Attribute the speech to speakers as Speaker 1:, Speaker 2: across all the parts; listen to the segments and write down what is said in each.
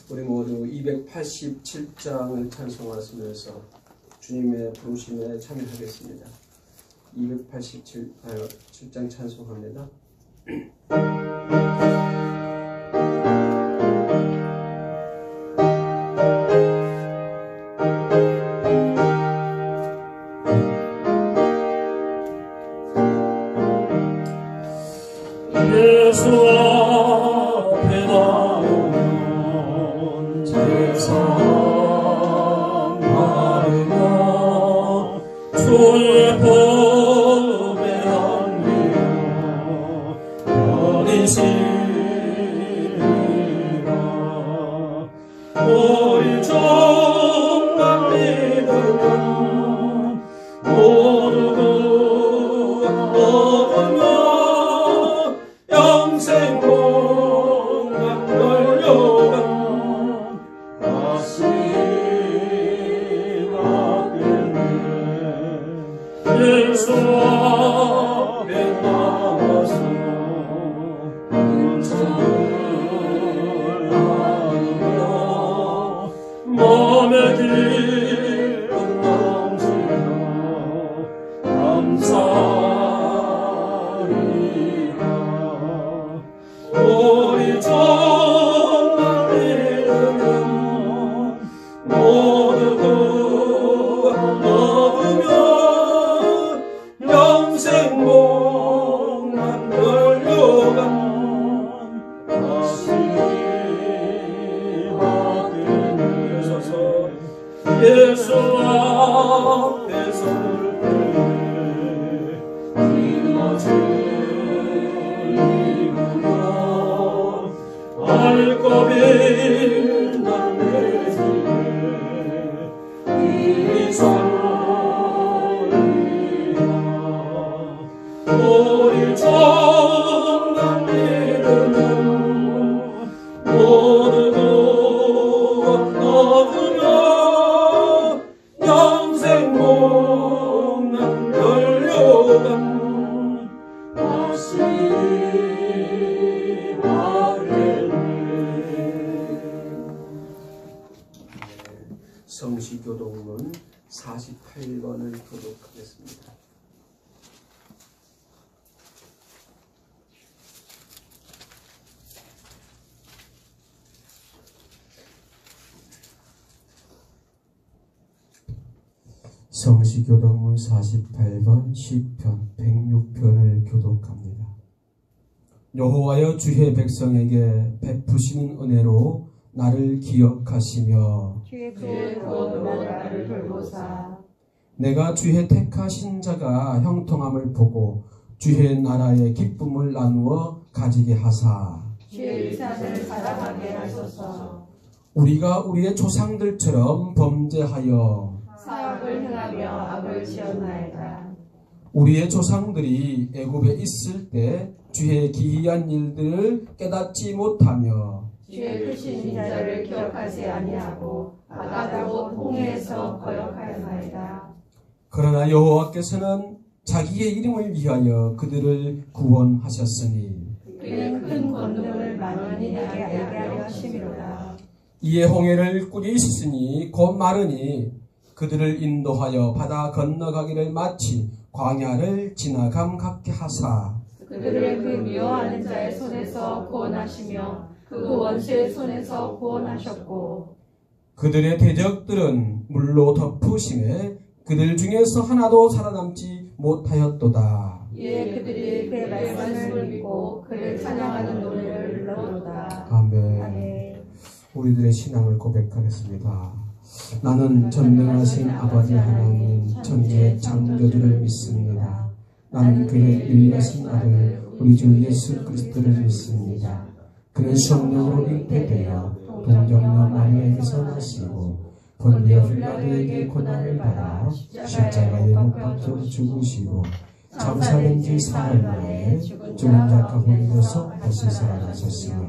Speaker 1: 우리 모두 287장을 찬송하시면서 주님의 부르심에 참여하겠습니다. 287장 찬송합니다. 성시교동문 48번을 교독하겠습니다. 성시교동문 48번 시편 106편을 교독합니다. 여호와여 주의 백성에게 베푸시는 은혜로 나를 기억하시며
Speaker 2: 주의 구원으로 나를 돌보사.
Speaker 1: 내가 주의 택하신 자가 형통함을 보고 주의 나라의 기쁨을 나누어 가지게 하사
Speaker 2: 주의 일산을 살아가게 하소서.
Speaker 1: 우리가 우리의 조상들처럼 범죄하여
Speaker 2: 사악을 행하며 악을 지었나이다.
Speaker 1: 우리의 조상들이 애굽에 있을 때 주의 기이한 일들을 깨닫지 못하며
Speaker 2: 주의 크신 인자를 기억하지 아니하고 바다로 홍해에서 거역하였나이다.
Speaker 1: 그러나 여호와께서는 자기의 이름을 위하여 그들을 구원하셨으니
Speaker 2: 그의 큰 권능을 만연히 내게 알게 하려 하심이로다.
Speaker 1: 이에 홍해를 꾸리시니 곧 마르니 그들을 인도하여 바다 건너가기를 마치 광야를 지나감 같게 하사
Speaker 2: 그들을 그 미워하는 자의 손에서 구원하시며 그 원수의 손에서 구원하셨고
Speaker 1: 그들의 대적들은 물로 덮으심에 그들 중에서 하나도 살아남지 못하였도다.
Speaker 2: 이에 그들이 그의 말씀을 믿고 그를 찬양하는 노래를 불러도다.
Speaker 1: 아멘.
Speaker 2: 아멘.
Speaker 1: 우리들의 신앙을 고백하겠습니다. 나는 전능하신 아버지 하나님 천지의 창조주를 믿습니다. 나는 그의 유일하신 아들 우리 주 예수 그리스도를 믿습니다. 그는 성령으로 잉태되어 동정녀 마리아에게서 나시고 본디오 빌라도에게 고난을 받아 십자가에 못 박혀 죽으시고 장사된 지 사흘 만에 죽은 자 가운데서 다시 살아나셨으며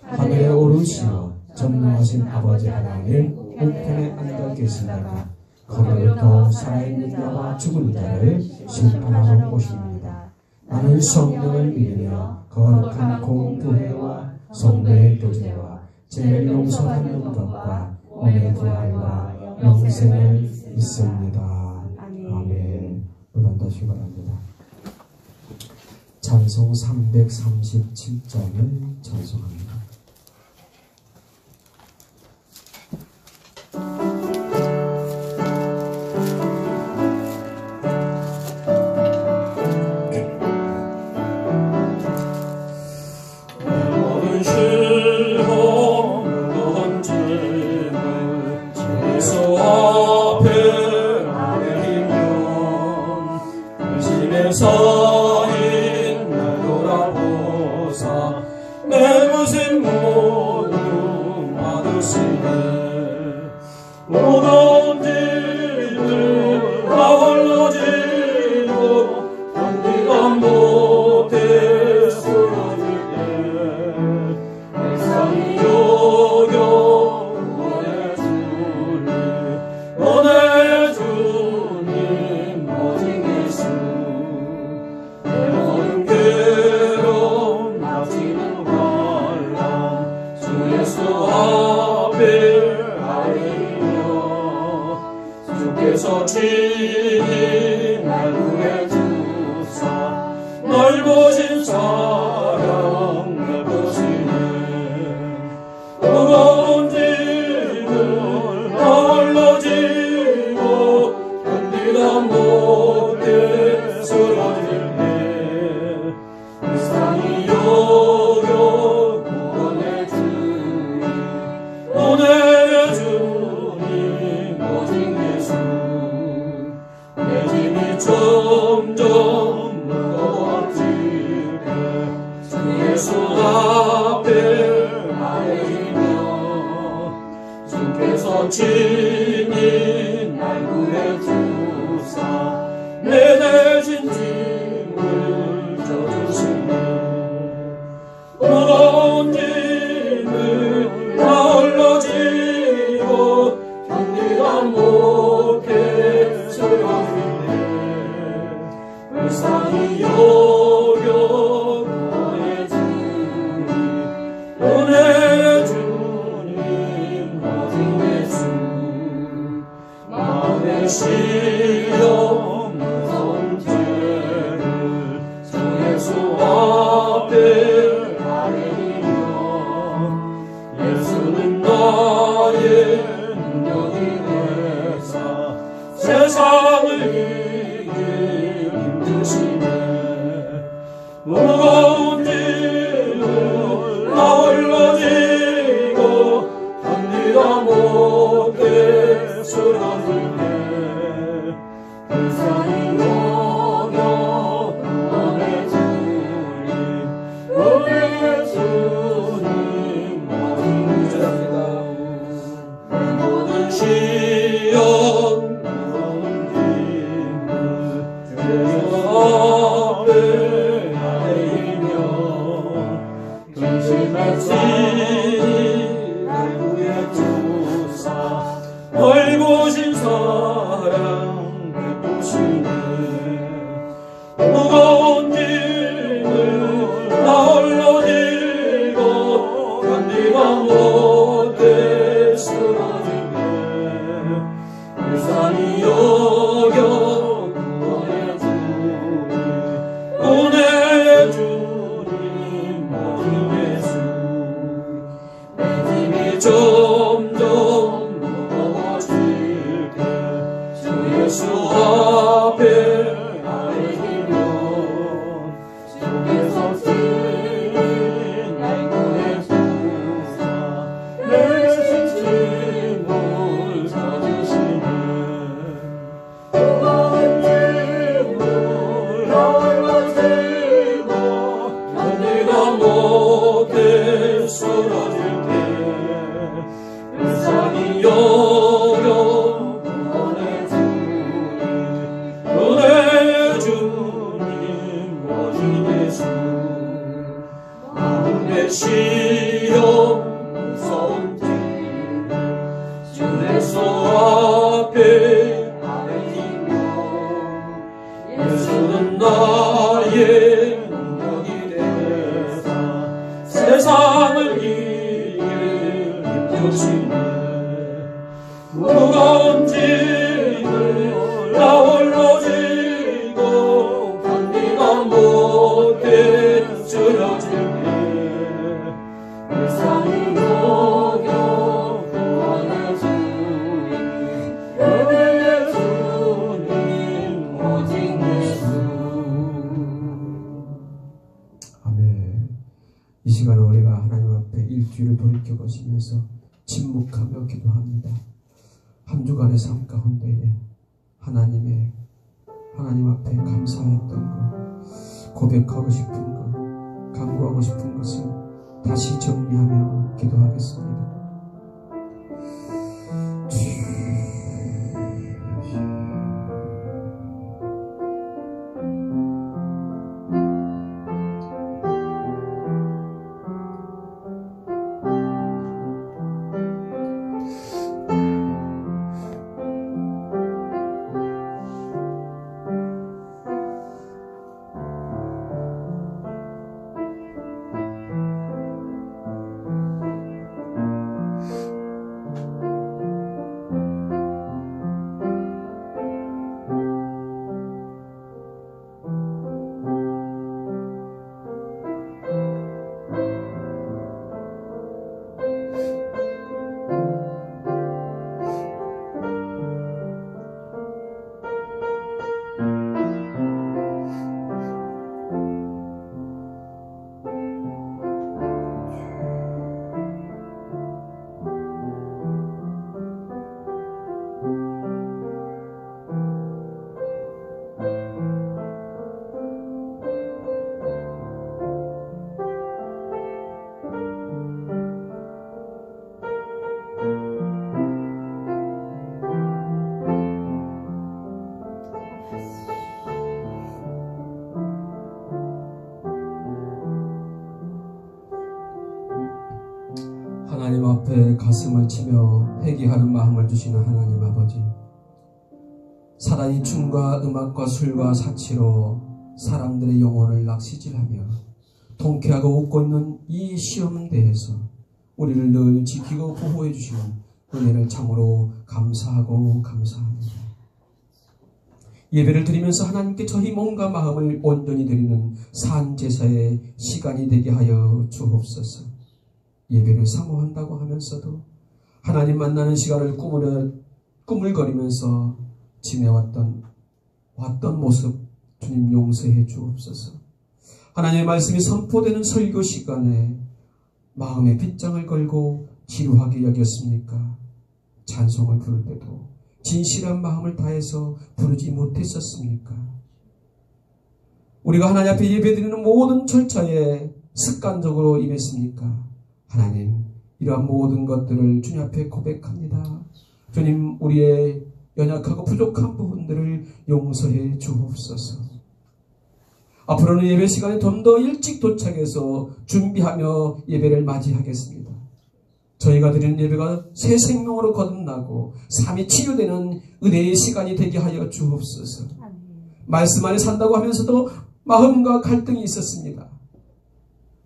Speaker 1: 하늘에 오르시어 전능하신 아버지 하나님 우편에 앉아 계시다가 거기로부터 살아있는 자와 죽은 자를 심판하러 오십니다. 나는 성령을 믿으며 거룩한 공부회와 성도의 교제와 죄를 용서받는 것과 몸의 부활과 영생을 믿습니다. 아멘. 노란다시 바랍니다. 찬송 337장을 찬송합니다.
Speaker 3: 서인 날 돌아보사 내 모습 모두 받으시네. 모든 일을 다 홀로 지고 견디다 못해 쓰러질 때 세상이 여겨 구원해 주니 원해 주님 오직 예수. 주께서 친히 날 구해주사 널 보신 사랑 날 보시네. 무거운 짐을 다 홀로 지고 견디다 못해 쓰러질 때 불쌍히 여겨 구원해 주니 원해 주님 오직 예수. 내 짐이 점점 무거워질 때 주 예수 앞에 아뢰이며 주께서 친히 날 구해주사 내 대신 짐을 져주시네. 무거운 짐을 다 홀로 지고 견디다 못해 쓰러질 때 불쌍히 여겨 구원해 주니 원해 주님 오직 예수. 마음에 실려 무서운 죄를 주 예수 앞에 아뢰이며 예수는 나의 능력이 되사 세상을 이길 힘드시네. 무거운 짐을 다 홀로 지고 견디다 못해 쓰러질 때 불쌍히 여겨 구원해 주님 원해 주님 오직 예수입니다. 내 모든 시험 무거운 짐을 주께서 앞에 아뢰이며 근심할 친히 날 구해주사 널 보신 사랑 베푸시네. 무거운 짐을 다 홀로 지고 견디다 못해 쓰러질 때 불쌍히 여겨 구원해 주니 원해 주님 오직 예수. 내 힘이 점점 무거워질 때 주 예수 앞에 아뢰이며 주께서 친히 날 구해주사 내 불쌍히 여겨 구원해 주님 오직 예수 마음의 시험 무서운 주 예수 앞에 예수는 나의 능력이 되사 세상을 이길 힘주시네 무거운 짐을 나 홀로 지고 견디다 못해 줄여줄게 불쌍히 여겨 구원해 주님 은혜의 주님 오직
Speaker 1: 아멘. 이 시간에 우리가 하나님 앞에 일주일을 돌이켜보시면서 침묵하며 기도합니다. 한 주간의 삶 가운데에 하나님 앞에 감사했던 것, 고백하고 싶은 것, 간구하고 싶은 것을 다시 정리하며 기도하겠습니다. 하나님 앞에 가슴을 치며 회개하는 마음을 주시는 하나님 아버지, 사단이 춤과 음악과 술과 사치로 사람들의 영혼을 낚시질하며 통쾌하고 웃고 있는 이 시험대에서 우리를 늘 지키고 보호해 주시는 은혜를 참으로 감사하고 감사합니다. 예배를 드리면서 하나님께 저희 몸과 마음을 온전히 드리는 산제사의 시간이 되게 하여 주옵소서. 예배를 사모한다고 하면서도 하나님 만나는 시간을 꾸물거리면서 지내왔던 모습 주님 용서해 주옵소서. 하나님의 말씀이 선포되는 설교 시간에 마음에 빗장을 걸고 지루하게 여겼습니까? 찬송을 부를 때도 진실한 마음을 다해서 부르지 못했었습니까? 우리가 하나님 앞에 예배드리는 모든 절차에 습관적으로 임했습니까? 하나님, 이러한 모든 것들을 주님 앞에 고백합니다. 주님, 우리의 연약하고 부족한 부분들을 용서해 주옵소서. 앞으로는 예배 시간에 좀 더 일찍 도착해서 준비하며 예배를 맞이하겠습니다. 저희가 드리는 예배가 새 생명으로 거듭나고 삶이 치유되는 은혜의 시간이 되게 하여 주옵소서. 말씀 안에 산다고 하면서도 마음과 갈등이 있었습니다.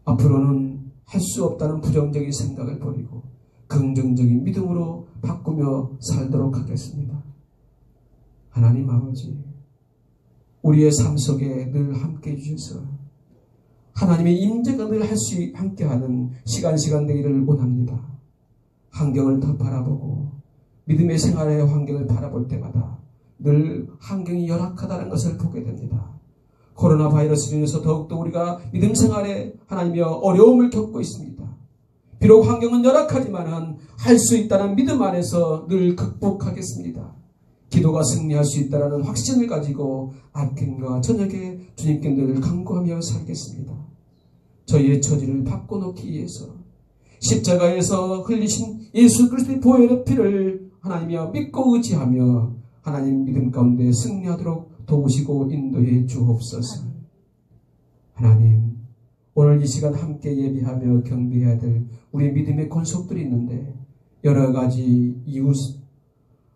Speaker 1: 앞으로는 할 수 없다는 부정적인 생각을 버리고 긍정적인 믿음으로 바꾸며 살도록 하겠습니다. 하나님 아버지, 우리의 삶 속에 늘 함께해 주셔서 하나님의 임재가 늘 함께하는 시간 되기를 원합니다. 환경을 더 바라보고 믿음의 생활의 환경을 바라볼 때마다 늘 환경이 열악하다는 것을 보게 됩니다. 코로나 바이러스로 인해서 더욱더 우리가 믿음 생활에 하나님의 어려움을 겪고 있습니다. 비록 환경은 열악하지만 할 수 있다는 믿음 안에서 늘 극복하겠습니다. 기도가 승리할 수 있다는 확신을 가지고 아침과 저녁에 주님께 늘 간구하며 살겠습니다. 저희의 처지를 바꿔놓기 위해서 십자가에서 흘리신 예수 그리스도의 보혈의 피를 하나님이여 믿고 의지하며 하나님 믿음 가운데 승리하도록 도우시고 인도해 주옵소서. 하나님, 오늘 이 시간 함께 예비하며 경배해야 될 우리 믿음의 권속들이 있는데 여러 가지 이유,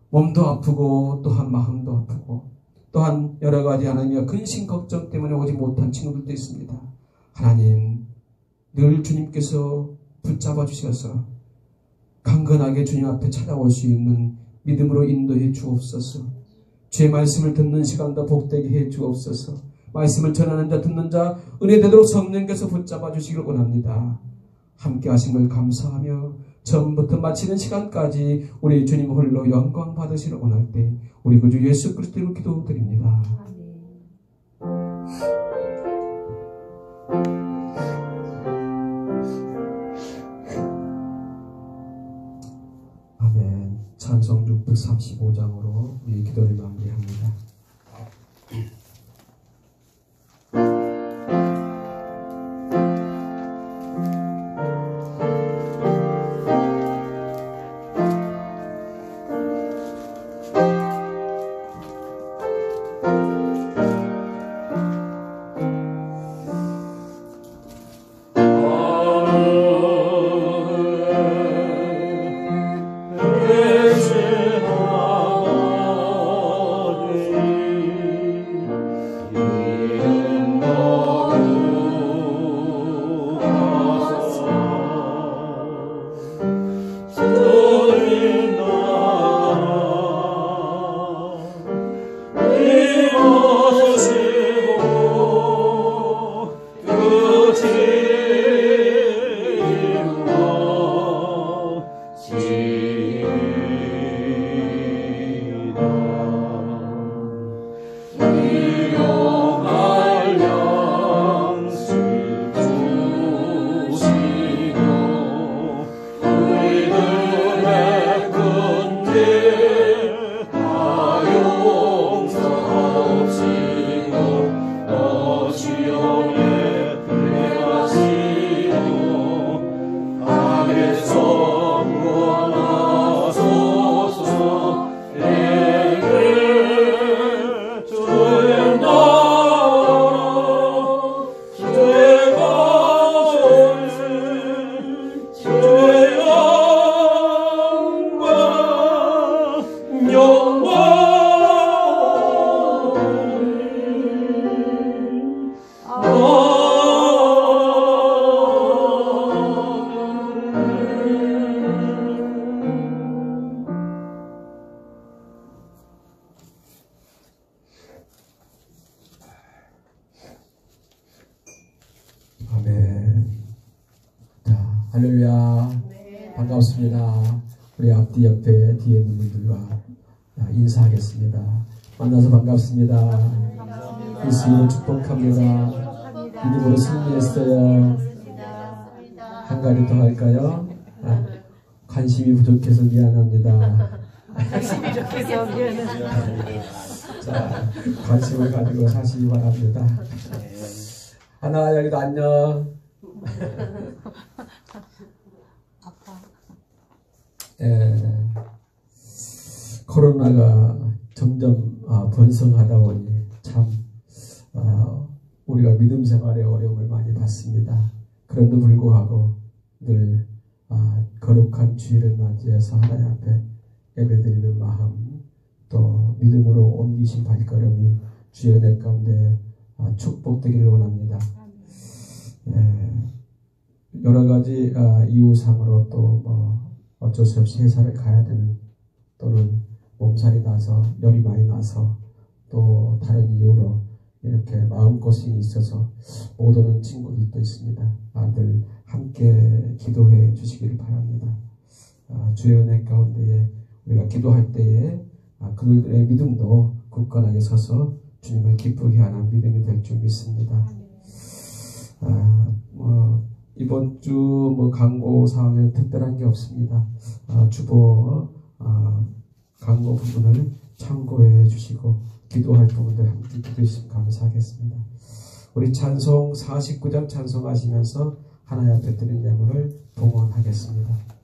Speaker 1: 몸도 아프고 또한 마음도 아프고 또한 여러 가지 하나님의 근심 걱정 때문에 오지 못한 친구들도 있습니다. 하나님, 늘 주님께서 붙잡아 주셔서 강건하게 주님 앞에 찾아올 수 있는 믿음으로 인도해 주옵소서. 주의 말씀을 듣는 시간도 복되게 해 주옵소서. 말씀을 전하는 자 듣는 자 은혜 되도록 성령께서 붙잡아 주시길 원합니다. 함께 하신 걸 감사하며 처음부터 마치는 시간까지 우리 주님 홀로 영광 받으시려 원할 때 우리 구주 예수 그리스도로 기도드립니다. 아멘. 찬송 635장으로 우리 기도를 마무리합니다. 할렐루야. 네. 반갑습니다. 우리 앞뒤 옆에 뒤에 있는 분들과 인사하겠습니다. 만나서 반갑습니다. 예수님을 축복합니다. 믿음으로 승리했어요. 한 가지 더 할까요? 관심이 부족해서 미안합니다.
Speaker 2: 관심이 부족해서 미안합니다.
Speaker 1: 자, 관심을 가지고 사시기 바랍니다. 하나, 여기도 안녕. 코로나가 점점 번성하다 보니 참 우리가 믿음 생활에 어려움을 많이 받습니다. 그런데도 불구하고 늘 거룩한 주일을 맞이해서 하나님 앞에 예배드리는 마음, 또 믿음으로 옮기신 발걸음이 주의 은혜 가운데 축복되기를 원합니다. 여러 가지 이유상으로 또 어쩔 수 없이 회사를 가야 되는, 또는 몸살이 나서 열이 많이 나서, 또 다른 이유로 이렇게 마음고생이 있어서 못 오는 친구들도 있습니다. 늘 함께 기도해 주시기를 바랍니다. 주의 은혜 가운데에 우리가 기도할 때에 그들의 믿음도 굳건하게 서서 주님을 기쁘게 하는 믿음이 될 줄 믿습니다. 이번 주 광고 사항에는 특별한 게 없습니다. 주보 광고 부분을 참고해 주시고 기도할 부분들 함께 기도해 주시면 감사하겠습니다. 우리 찬송 49장 찬송하시면서 하나님 앞에 드린 예물을 봉헌하겠습니다.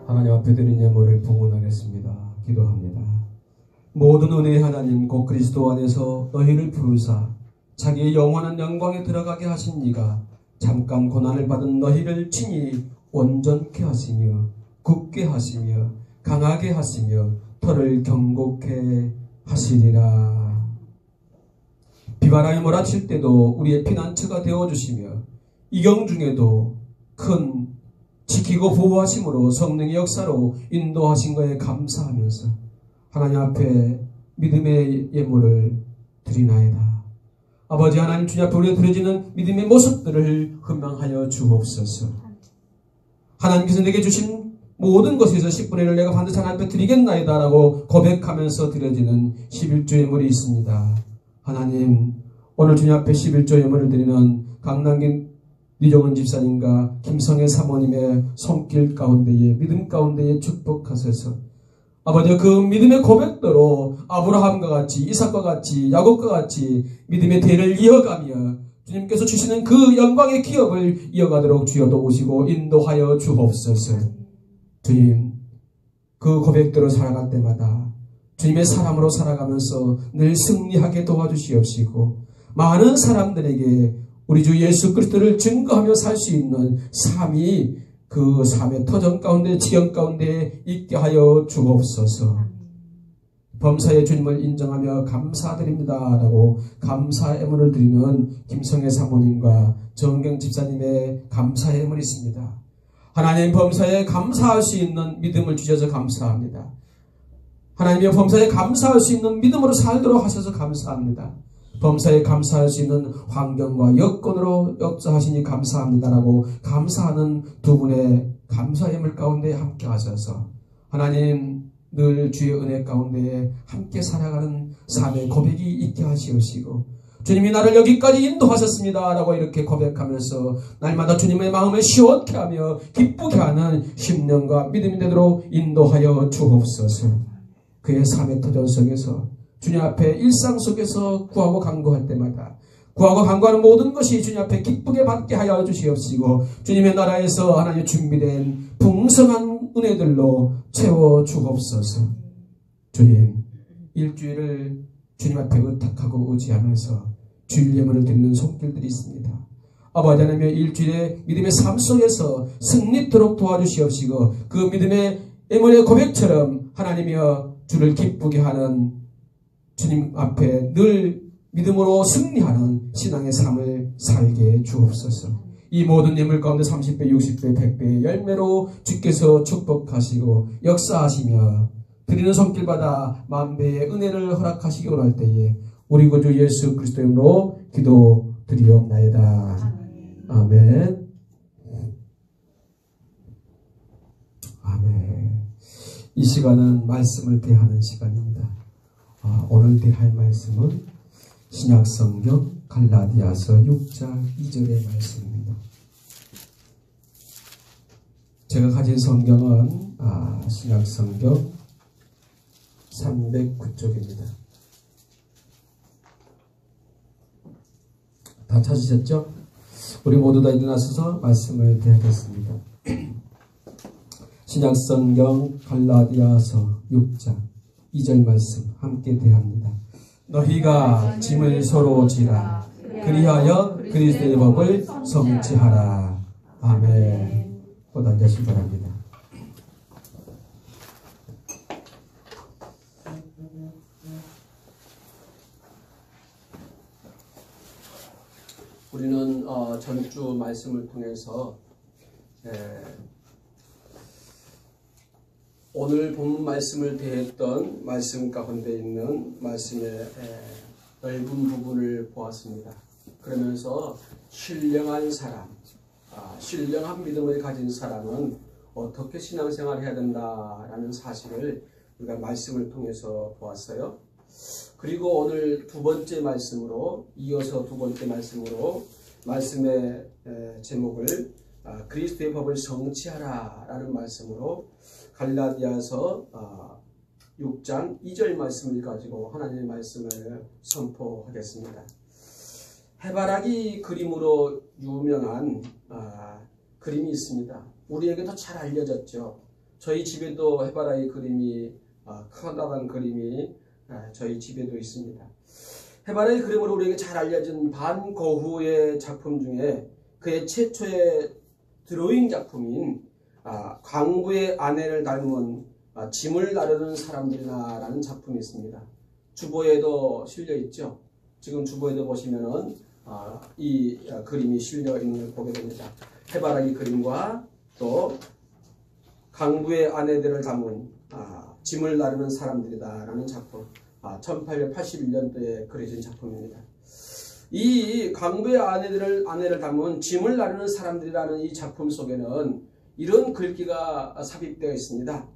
Speaker 1: 하나님 앞에 드린 예물을 봉헌하겠습니다. 기도합니다. 모든 은혜의 하나님 곧 그리스도 안에서 너희를 부르사 자기의 영원한 영광에 들어가게 하신 이가 잠깐 고난을 받은 너희를 친히 온전케 하시며 굳게 하시며 강하게 하시며 터를 경고케 하시리라. 비바람이 몰아칠 때도 우리의 피난처가 되어주시며 이경 중에도 큰 지키고 보호하심으로 성령의 역사로 인도하신 것에 감사하면서 하나님 앞에 믿음의 예물을 드리나이다. 아버지 하나님 주님 앞에 우리가 드려지는 믿음의 모습들을 헌명하여 주옵소서. 하나님께서 내게 주신 모든 것에서 10분의 1을 내가 반드시 하나님 앞에 드리겠나이다 라고 고백하면서 드려지는 11조 예물이 있습니다. 하나님 오늘 주님 앞에 11조 예물을 드리는 강남긴 이종은 집사님과 김성애 사모님의 손길 가운데에 믿음 가운데에 축복하셔서 아버지 그 믿음의 고백대로 아브라함과 같이 이삭과 같이 야곱과 같이 믿음의 대를 이어가며 주님께서 주시는 그 영광의 기업을 이어가도록 주여 도우시고 인도하여 주옵소서. 주님 그 고백대로 살아갈 때마다 주님의 사람으로 살아가면서 늘 승리하게 도와주시옵시고 많은 사람들에게 우리 주 예수 그리스도를 증거하며 살 수 있는 삶이 그 삶의 터전 가운데 지경 가운데 있게 하여 주옵소서. 범사에 주님을 인정하며 감사드립니다라고 감사의 애문을 드리는 김성애 사모님과 정경 집사님의 감사의 애문이 있습니다. 하나님 범사에 감사할 수 있는 믿음을 주셔서 감사합니다. 하나님의 범사에 감사할 수 있는 믿음으로 살도록 하셔서 감사합니다. 범사에 감사할 수 있는 환경과 여건으로 역사하시니 감사합니다라고 감사하는 두 분의 감사의 애물 가운데 함께 하셔서 하나님 늘 주의 은혜 가운데 함께 살아가는 삶의 고백이 있게 하시옵시고 주님이 나를 여기까지 인도하셨습니다 라고 이렇게 고백하면서 날마다 주님의 마음을 시원케 하며 기쁘게 하는 심령과 믿음이 되도록 인도하여 주옵소서. 그의 삶의 터전 속에서 주님 앞에 일상 속에서 구하고 간구할 때마다 구하고 간구하는 모든 것이 주님 앞에 기쁘게 받게 하여 주시옵시고 주님의 나라에서 하나님 준비된 풍성한 은혜들로 채워 주옵소서. 주님 일주일을 주님 앞에 의탁하고 의지하면서 주일 예물을 드리는 손길들이 있습니다. 아버지 하나님의 일주일의 믿음의 삶 속에서 승리토록 도와주시옵시고 그 믿음의 예물의 고백처럼 하나님이여 주를 기쁘게 하는 주님 앞에 늘 믿음으로 승리하는 신앙의 삶을 살게 주옵소서. 이 모든 예물 가운데 30배, 60배, 100배의 열매로 주께서 축복하시고 역사하시며 드리는 손길마다 만배의 은혜를 허락하시기 원할 때에 우리 구주 예수 그리스도의 이름으로 기도드리옵나이다. 아멘. 아멘. 이 시간은 말씀을 대하는 시간입니다. 오늘 대할 말씀은 신약성경 갈라디아서 6장 2절의 말씀입니다. 제가 가진 성경은 신약성경 309쪽입니다. 다 찾으셨죠? 우리 모두 다 일어나셔서 말씀을 대하겠습니다. 신약성경 갈라디아서 6장 2절 말씀 함께 대합니다. 너희가 짐을 서로 지라 그리하여 그리스도의 법을 성취하라. 아멘. 곧 앉으시기 바랍니다. 우리는 전주 말씀을 통해서 오늘 본 말씀을 대했던 말씀 가운데 있는 말씀의 넓은 부분을 보았습니다. 그러면서 신령한 사람, 신령한 믿음을 가진 사람은 어떻게 신앙생활을 해야 된다라는 사실을 우리가 말씀을 통해서 보았어요. 그리고 오늘 두 번째 말씀으로 이어서 두 번째 말씀으로 말씀의 제목을 그리스도의 법을 성취하라 라는 말씀으로 갈라디아서 6장 2절 말씀을 가지고 하나님의 말씀을 선포하겠습니다. 해바라기 그림으로 유명한 그림이 있습니다. 우리에게도 잘 알려졌죠. 저희 집에도 해바라기 그림이 커다란 그림이 저희 집에도 있습니다. 해바라기 그림으로 우리에게 잘 알려진 반 고흐의 작품 중에 그의 최초의 드로잉 작품인 광부의 아내를 닮은 짐을 나르는 사람들이라는 작품이 있습니다. 주보에도 실려 있죠. 지금 주보에도 보시면은 이 그림이 실려 있는 걸 보게 됩니다. 해바라기 그림과 또 광부의 아내들을 담은 짐을 나르는 사람들이다라는 작품, 1881년도에 그려진 작품입니다. 이 광부의 아내를 담은 짐을 나르는 사람들이라는 이 작품 속에는 이런 글귀가 삽입되어 있습니다.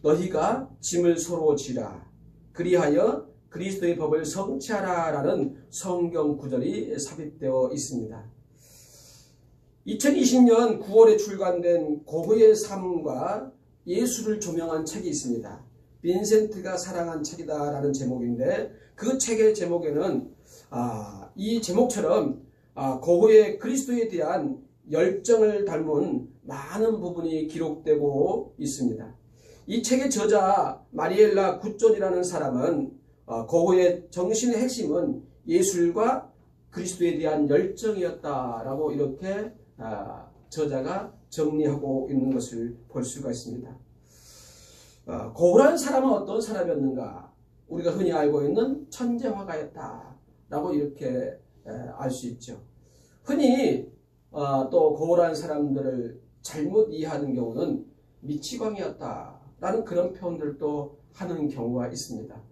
Speaker 1: 너희가 짐을 서로 지라 그리하여 그리스도의 법을 성취하라 라는 성경 구절이 삽입되어 있습니다. 2020년 9월에 출간된 고흐의 삶과 예수를 조명한 책이 있습니다. 빈센트가 사랑한 책이다 라는 제목인데 그 책의 제목에는 이 제목처럼 고흐의 그리스도에 대한 열정을 닮은 많은 부분이 기록되고 있습니다. 이 책의 저자 마리엘라 굿존이라는 사람은 고흐의 정신의 핵심은 예술과 그리스도에 대한 열정이었다라고 이렇게 저자가 정리하고 있는 것을 볼 수가 있습니다. 고흐라는 사람은 어떤 사람이었는가? 우리가 흔히 알고 있는 천재화가였다라고 이렇게 알 수 있죠. 흔히 또 고울한 사람들을 잘못 이해하는 경우는 미치광이었다라는 그런 표현들도 하는 경우가 있습니다.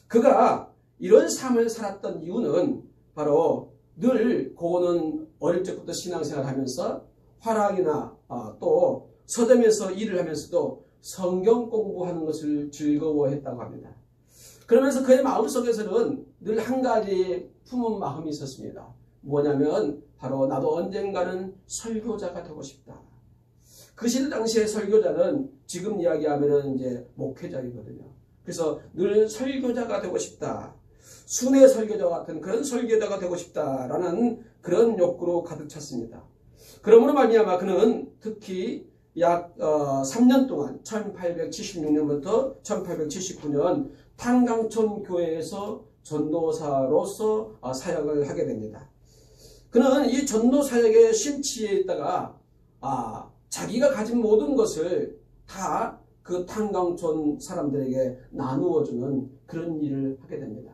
Speaker 1: 그가 이런 삶을 살았던 이유는 바로 늘 고은은 어릴 적부터 신앙생활을 하면서 화랑이나 또 서점에서 일을 하면서도 성경 공부하는 것을 즐거워했다고 합니다. 그러면서 그의 마음속에서는 늘 한 가지 품은 마음이 있었습니다. 뭐냐면 바로 나도 언젠가는 설교자가 되고 싶다. 그 시대 당시의 설교자는 지금 이야기하면은 이제 목회자이거든요. 그래서 늘 설교자가 되고 싶다. 순회 설교자 같은 그런 설교자가 되고 싶다라는 그런 욕구로 가득 찼습니다. 그러므로 말미암아 그는 특히 약 3년 동안 1876년부터 1879년 탄강촌 교회에서 전도사로서 사역을 하게 됩니다. 그는 이 전도 사역에 심취해 있다가 자기가 가진 모든 것을 다 그 탄강촌 사람들에게 나누어주는 그런 일을 하게 됩니다.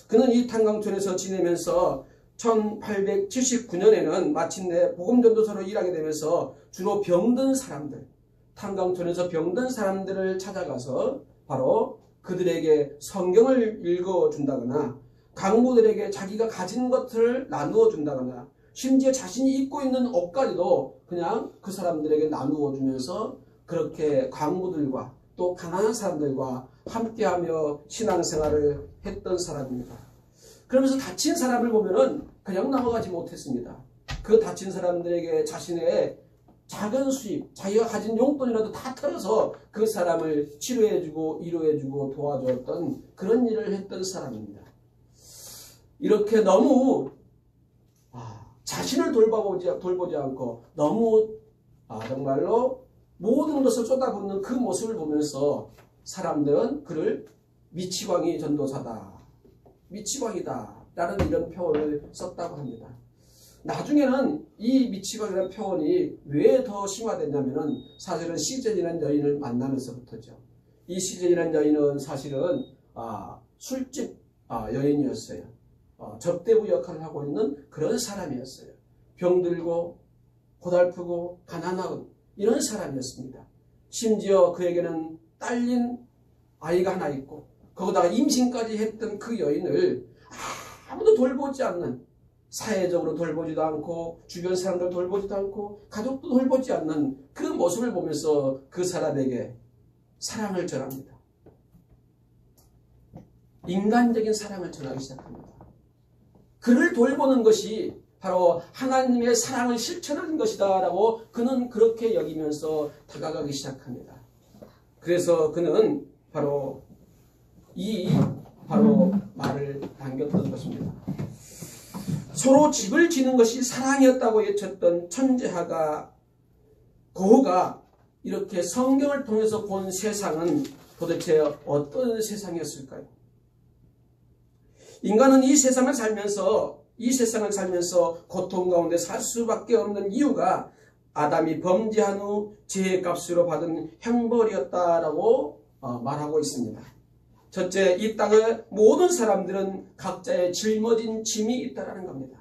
Speaker 1: 그는 이 탄강촌에서 지내면서 1879년에는 마침내 복음전도사로 일하게 되면서 주로 병든 사람들, 탄강촌에서 병든 사람들을 찾아가서 바로 그들에게 성경을 읽어준다거나 강부들에게 자기가 가진 것들을 나누어 준다거나 심지어 자신이 입고 있는 옷까지도 그냥 그 사람들에게 나누어 주면서 그렇게 강부들과 또 가난한 사람들과 함께하며 신앙생활을 했던 사람입니다. 그러면서 다친 사람을 보면은 그냥 넘어가지 못했습니다. 그 다친 사람들에게 자신의 작은 수입, 자기가 가진 용돈이라도 다 털어서 그 사람을 치료해주고 위로해주고 도와주었던 그런 일을 했던 사람입니다. 이렇게 너무 자신을 돌보지 않고 너무 정말로 모든 것을 쏟아붓는 그 모습을 보면서 사람들은 그를 미치광이 전도사다, 미치광이다 라는 이런 표현을 썼다고 합니다. 나중에는 이 미치광이라는 표현이 왜 더 심화됐냐면은 사실은 시즌이라는 여인을 만나면서부터죠. 이 시즌이라는 여인은 사실은 술집 여인이었어요. 접대부 역할을 하고 있는 그런 사람이었어요. 병들고 고달프고 가난한 이런 사람이었습니다. 심지어 그에게는 딸린 아이가 하나 있고 거기다가 임신까지 했던 그 여인을 아무도 돌보지 않는, 사회적으로 돌보지도 않고 주변 사람들 돌보지도 않고 가족도 돌보지 않는 그 모습을 보면서 그 사람에게 사랑을 전합니다. 인간적인 사랑을 전하기 시작합니다. 그를 돌보는 것이 바로 하나님의 사랑을 실천하는 것이다 라고 그는 그렇게 여기면서 다가가기 시작합니다. 그래서 그는 바로 말을 남겼던 것입니다. 서로 집을 지는 것이 사랑이었다고 외쳤던 천재화가 고흐가 이렇게 성경을 통해서 본 세상은 도대체 어떤 세상이었을까요? 인간은 이 세상을 살면서 고통 가운데 살 수밖에 없는 이유가 아담이 범죄한 후 죄값으로 받은 형벌이었다라고 말하고 있습니다. 첫째, 이 땅의 모든 사람들은 각자의 짊어진 짐이 있다라는 겁니다.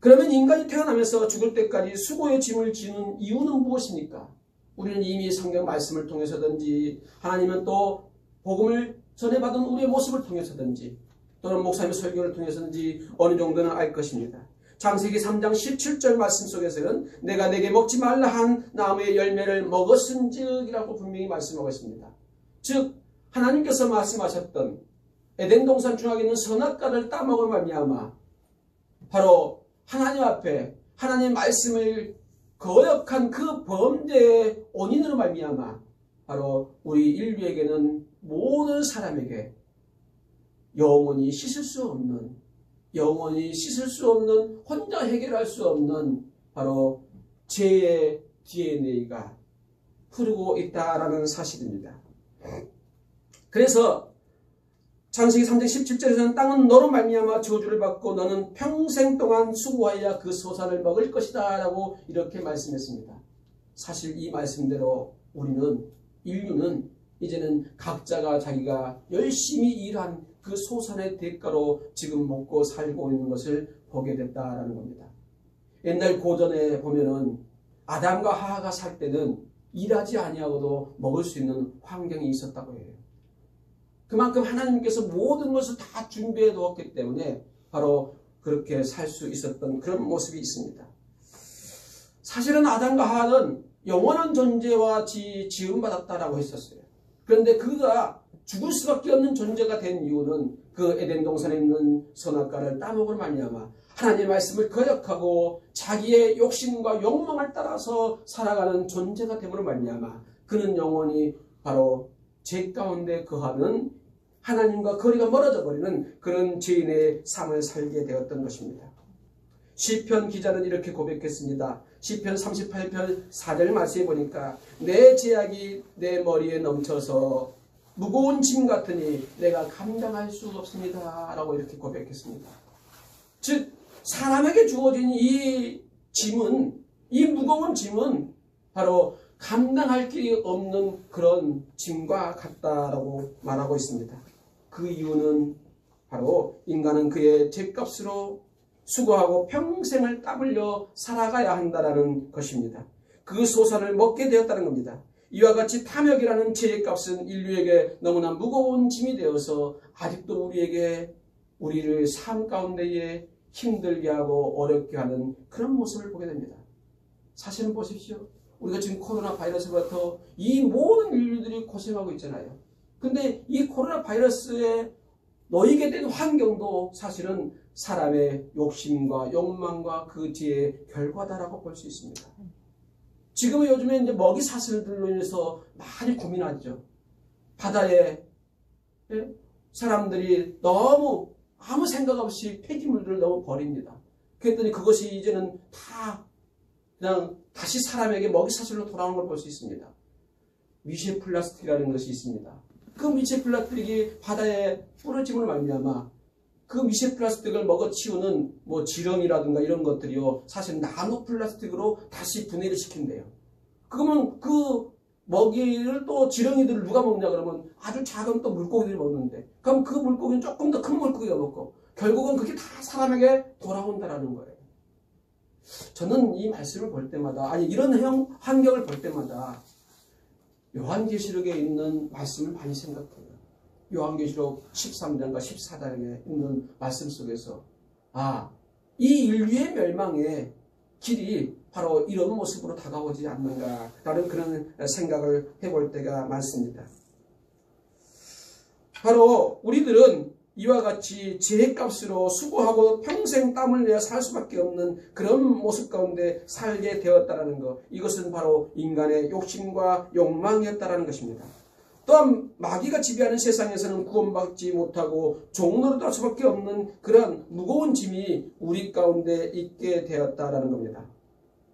Speaker 1: 그러면 인간이 태어나면서 죽을 때까지 수고의 짐을 지는 이유는 무엇입니까? 우리는 이미 성경 말씀을 통해서든지 하나님은 또 복음을 전해받은 우리의 모습을 통해서든지 또는 목사님의 설교를 통해서든지 어느 정도는 알 것입니다. 창세기 3장 17절 말씀 속에서는 내가 내게 먹지 말라 한 나무의 열매를 먹었은즉 이라고 분명히 말씀하고 있습니다. 즉 하나님께서 말씀하셨던 에덴 동산 중앙에 있는 선악과를 따먹을 말미암아 바로 하나님 앞에 하나님의 말씀을 거역한 그 범죄의 원인으로 말미암아 바로 우리 인류에게는 모든 사람에게 영원히 씻을 수 없는 혼자 해결할 수 없는 바로 죄의 DNA가 흐르고 있다라는 사실입니다. 그래서 창세기 3장 17절에서는 땅은 너로 말미암아 저주를 받고 너는 평생 동안 수고하여 그 소산을 먹을 것이다 라고 이렇게 말씀했습니다. 사실 이 말씀대로 인류는 이제는 각자가 자기가 열심히 일한 그 소산의 대가로 지금 먹고 살고 있는 것을 보게 됐다라는 겁니다. 옛날 고전에 보면은 아담과 하와가 살 때는 일하지 아니하고도 먹을 수 있는 환경이 있었다고 해요. 그만큼 하나님께서 모든 것을 다 준비해 두었기 때문에 바로 그렇게 살 수 있었던 그런 모습이 있습니다. 사실은 아담과 하와는 영원한 존재와 지음받았다라고 했었어요. 그런데 그가 죽을 수밖에 없는 존재가 된 이유는 그 에덴 동산에 있는 선악과를 따먹으로 말미암아 하나님의 말씀을 거역하고 자기의 욕심과 욕망을 따라서 살아가는 존재가 됨으로 말미암아 그는 영원히 바로 죄 가운데 거하는 하나님과 거리가 멀어져 버리는 그런 죄인의 삶을 살게 되었던 것입니다. 시편 기자는 이렇게 고백했습니다. 시편 38편 4절 말씀해 보니까 내 죄악이 내 머리에 넘쳐서 무거운 짐 같으니 내가 감당할 수 없습니다 라고 이렇게 고백했습니다. 즉 사람에게 주어진 이 짐은, 이 무거운 짐은 바로 감당할 길이 없는 그런 짐과 같다라고 말하고 있습니다. 그 이유는 바로 인간은 그의 죄값으로 수고하고 평생을 땀 흘려 살아가야 한다는 것입니다. 그 소산을 먹게 되었다는 겁니다. 이와 같이 탐욕이라는 죄값은 인류에게 너무나 무거운 짐이 되어서 아직도 우리를 삶 가운데에 힘들게 하고 어렵게 하는 그런 모습을 보게 됩니다. 사실은 보십시오. 우리가 지금 코로나 바이러스부터 이 모든 인류들이 고생하고 있잖아요. 근데 이 코로나 바이러스에 놓이게 된 환경도 사실은 사람의 욕심과 욕망과 그 뒤의 결과다라고 볼 수 있습니다. 지금은 요즘에 이제 먹이 사슬들로 인해서 많이 고민하죠. 바다에 사람들이 너무 아무 생각 없이 폐기물들을 너무 버립니다. 그랬더니 그것이 이제는 다 그냥 다시 사람에게 먹이 사슬로 돌아오는 걸 볼 수 있습니다. 미세 플라스틱이라는 것이 있습니다. 그 미세 플라스틱이 바다에 뿌려짐으로 말미암아 그 미세 플라스틱을 먹어치우는 뭐 지렁이라든가 이런 것들이요 사실 나노 플라스틱으로 다시 분해를 시킨대요. 그러면 그 먹이를 또 지렁이들을 누가 먹냐 그러면 아주 작은 또 물고기들이 먹는데 그럼 그 물고기는 조금 더 큰 물고기가 먹고 결국은 그게 다 사람에게 돌아온다라는 거예요. 저는 이 말씀을 볼 때마다 이런 환경을 볼 때마다 요한계시록에 있는 말씀을 많이 생각해요. 요한계시록 13장과 14장에 있는 말씀 속에서 이 인류의 멸망의 길이 바로 이런 모습으로 다가오지 않는가라는 그런 생각을 해볼 때가 많습니다. 바로 우리들은 이와 같이 죄값으로 수고하고 평생 땀을 내어 살 수밖에 없는 그런 모습 가운데 살게 되었다는 것, 이것은 바로 인간의 욕심과 욕망이었다는 것입니다. 또한 마귀가 지배하는 세상에서는 구원받지 못하고 종노릇할 수밖에 없는 그런 무거운 짐이 우리 가운데 있게 되었다는 겁니다.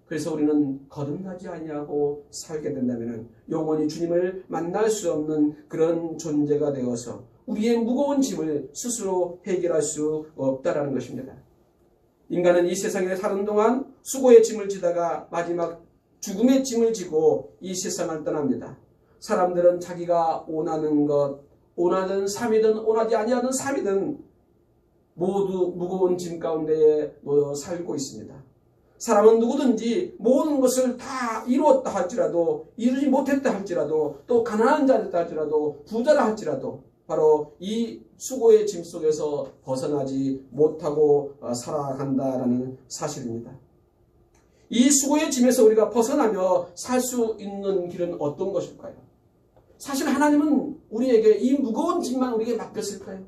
Speaker 1: 그래서 우리는 거듭나지 아니하고 살게 된다면 영원히 주님을 만날 수 없는 그런 존재가 되어서 우리의 무거운 짐을 스스로 해결할 수 없다는 것입니다. 인간은 이 세상에 사는 동안 수고의 짐을 지다가 마지막 죽음의 짐을 지고 이 세상을 떠납니다. 사람들은 자기가 원하는 것, 원하는 삶이든 원하지 아니하는 삶이든 모두 무거운 짐 가운데에 놓여 살고 있습니다. 사람은 누구든지 모든 것을 다 이루었다 할지라도 이루지 못했다 할지라도 또 가난한 자였다 할지라도 부자라 할지라도 바로 이 수고의 짐 속에서 벗어나지 못하고 살아간다라는 사실입니다. 이 수고의 짐에서 우리가 벗어나며 살 수 있는 길은 어떤 것일까요? 사실 하나님은 우리에게 이 무거운 짐만 우리에게 맡겼을까요?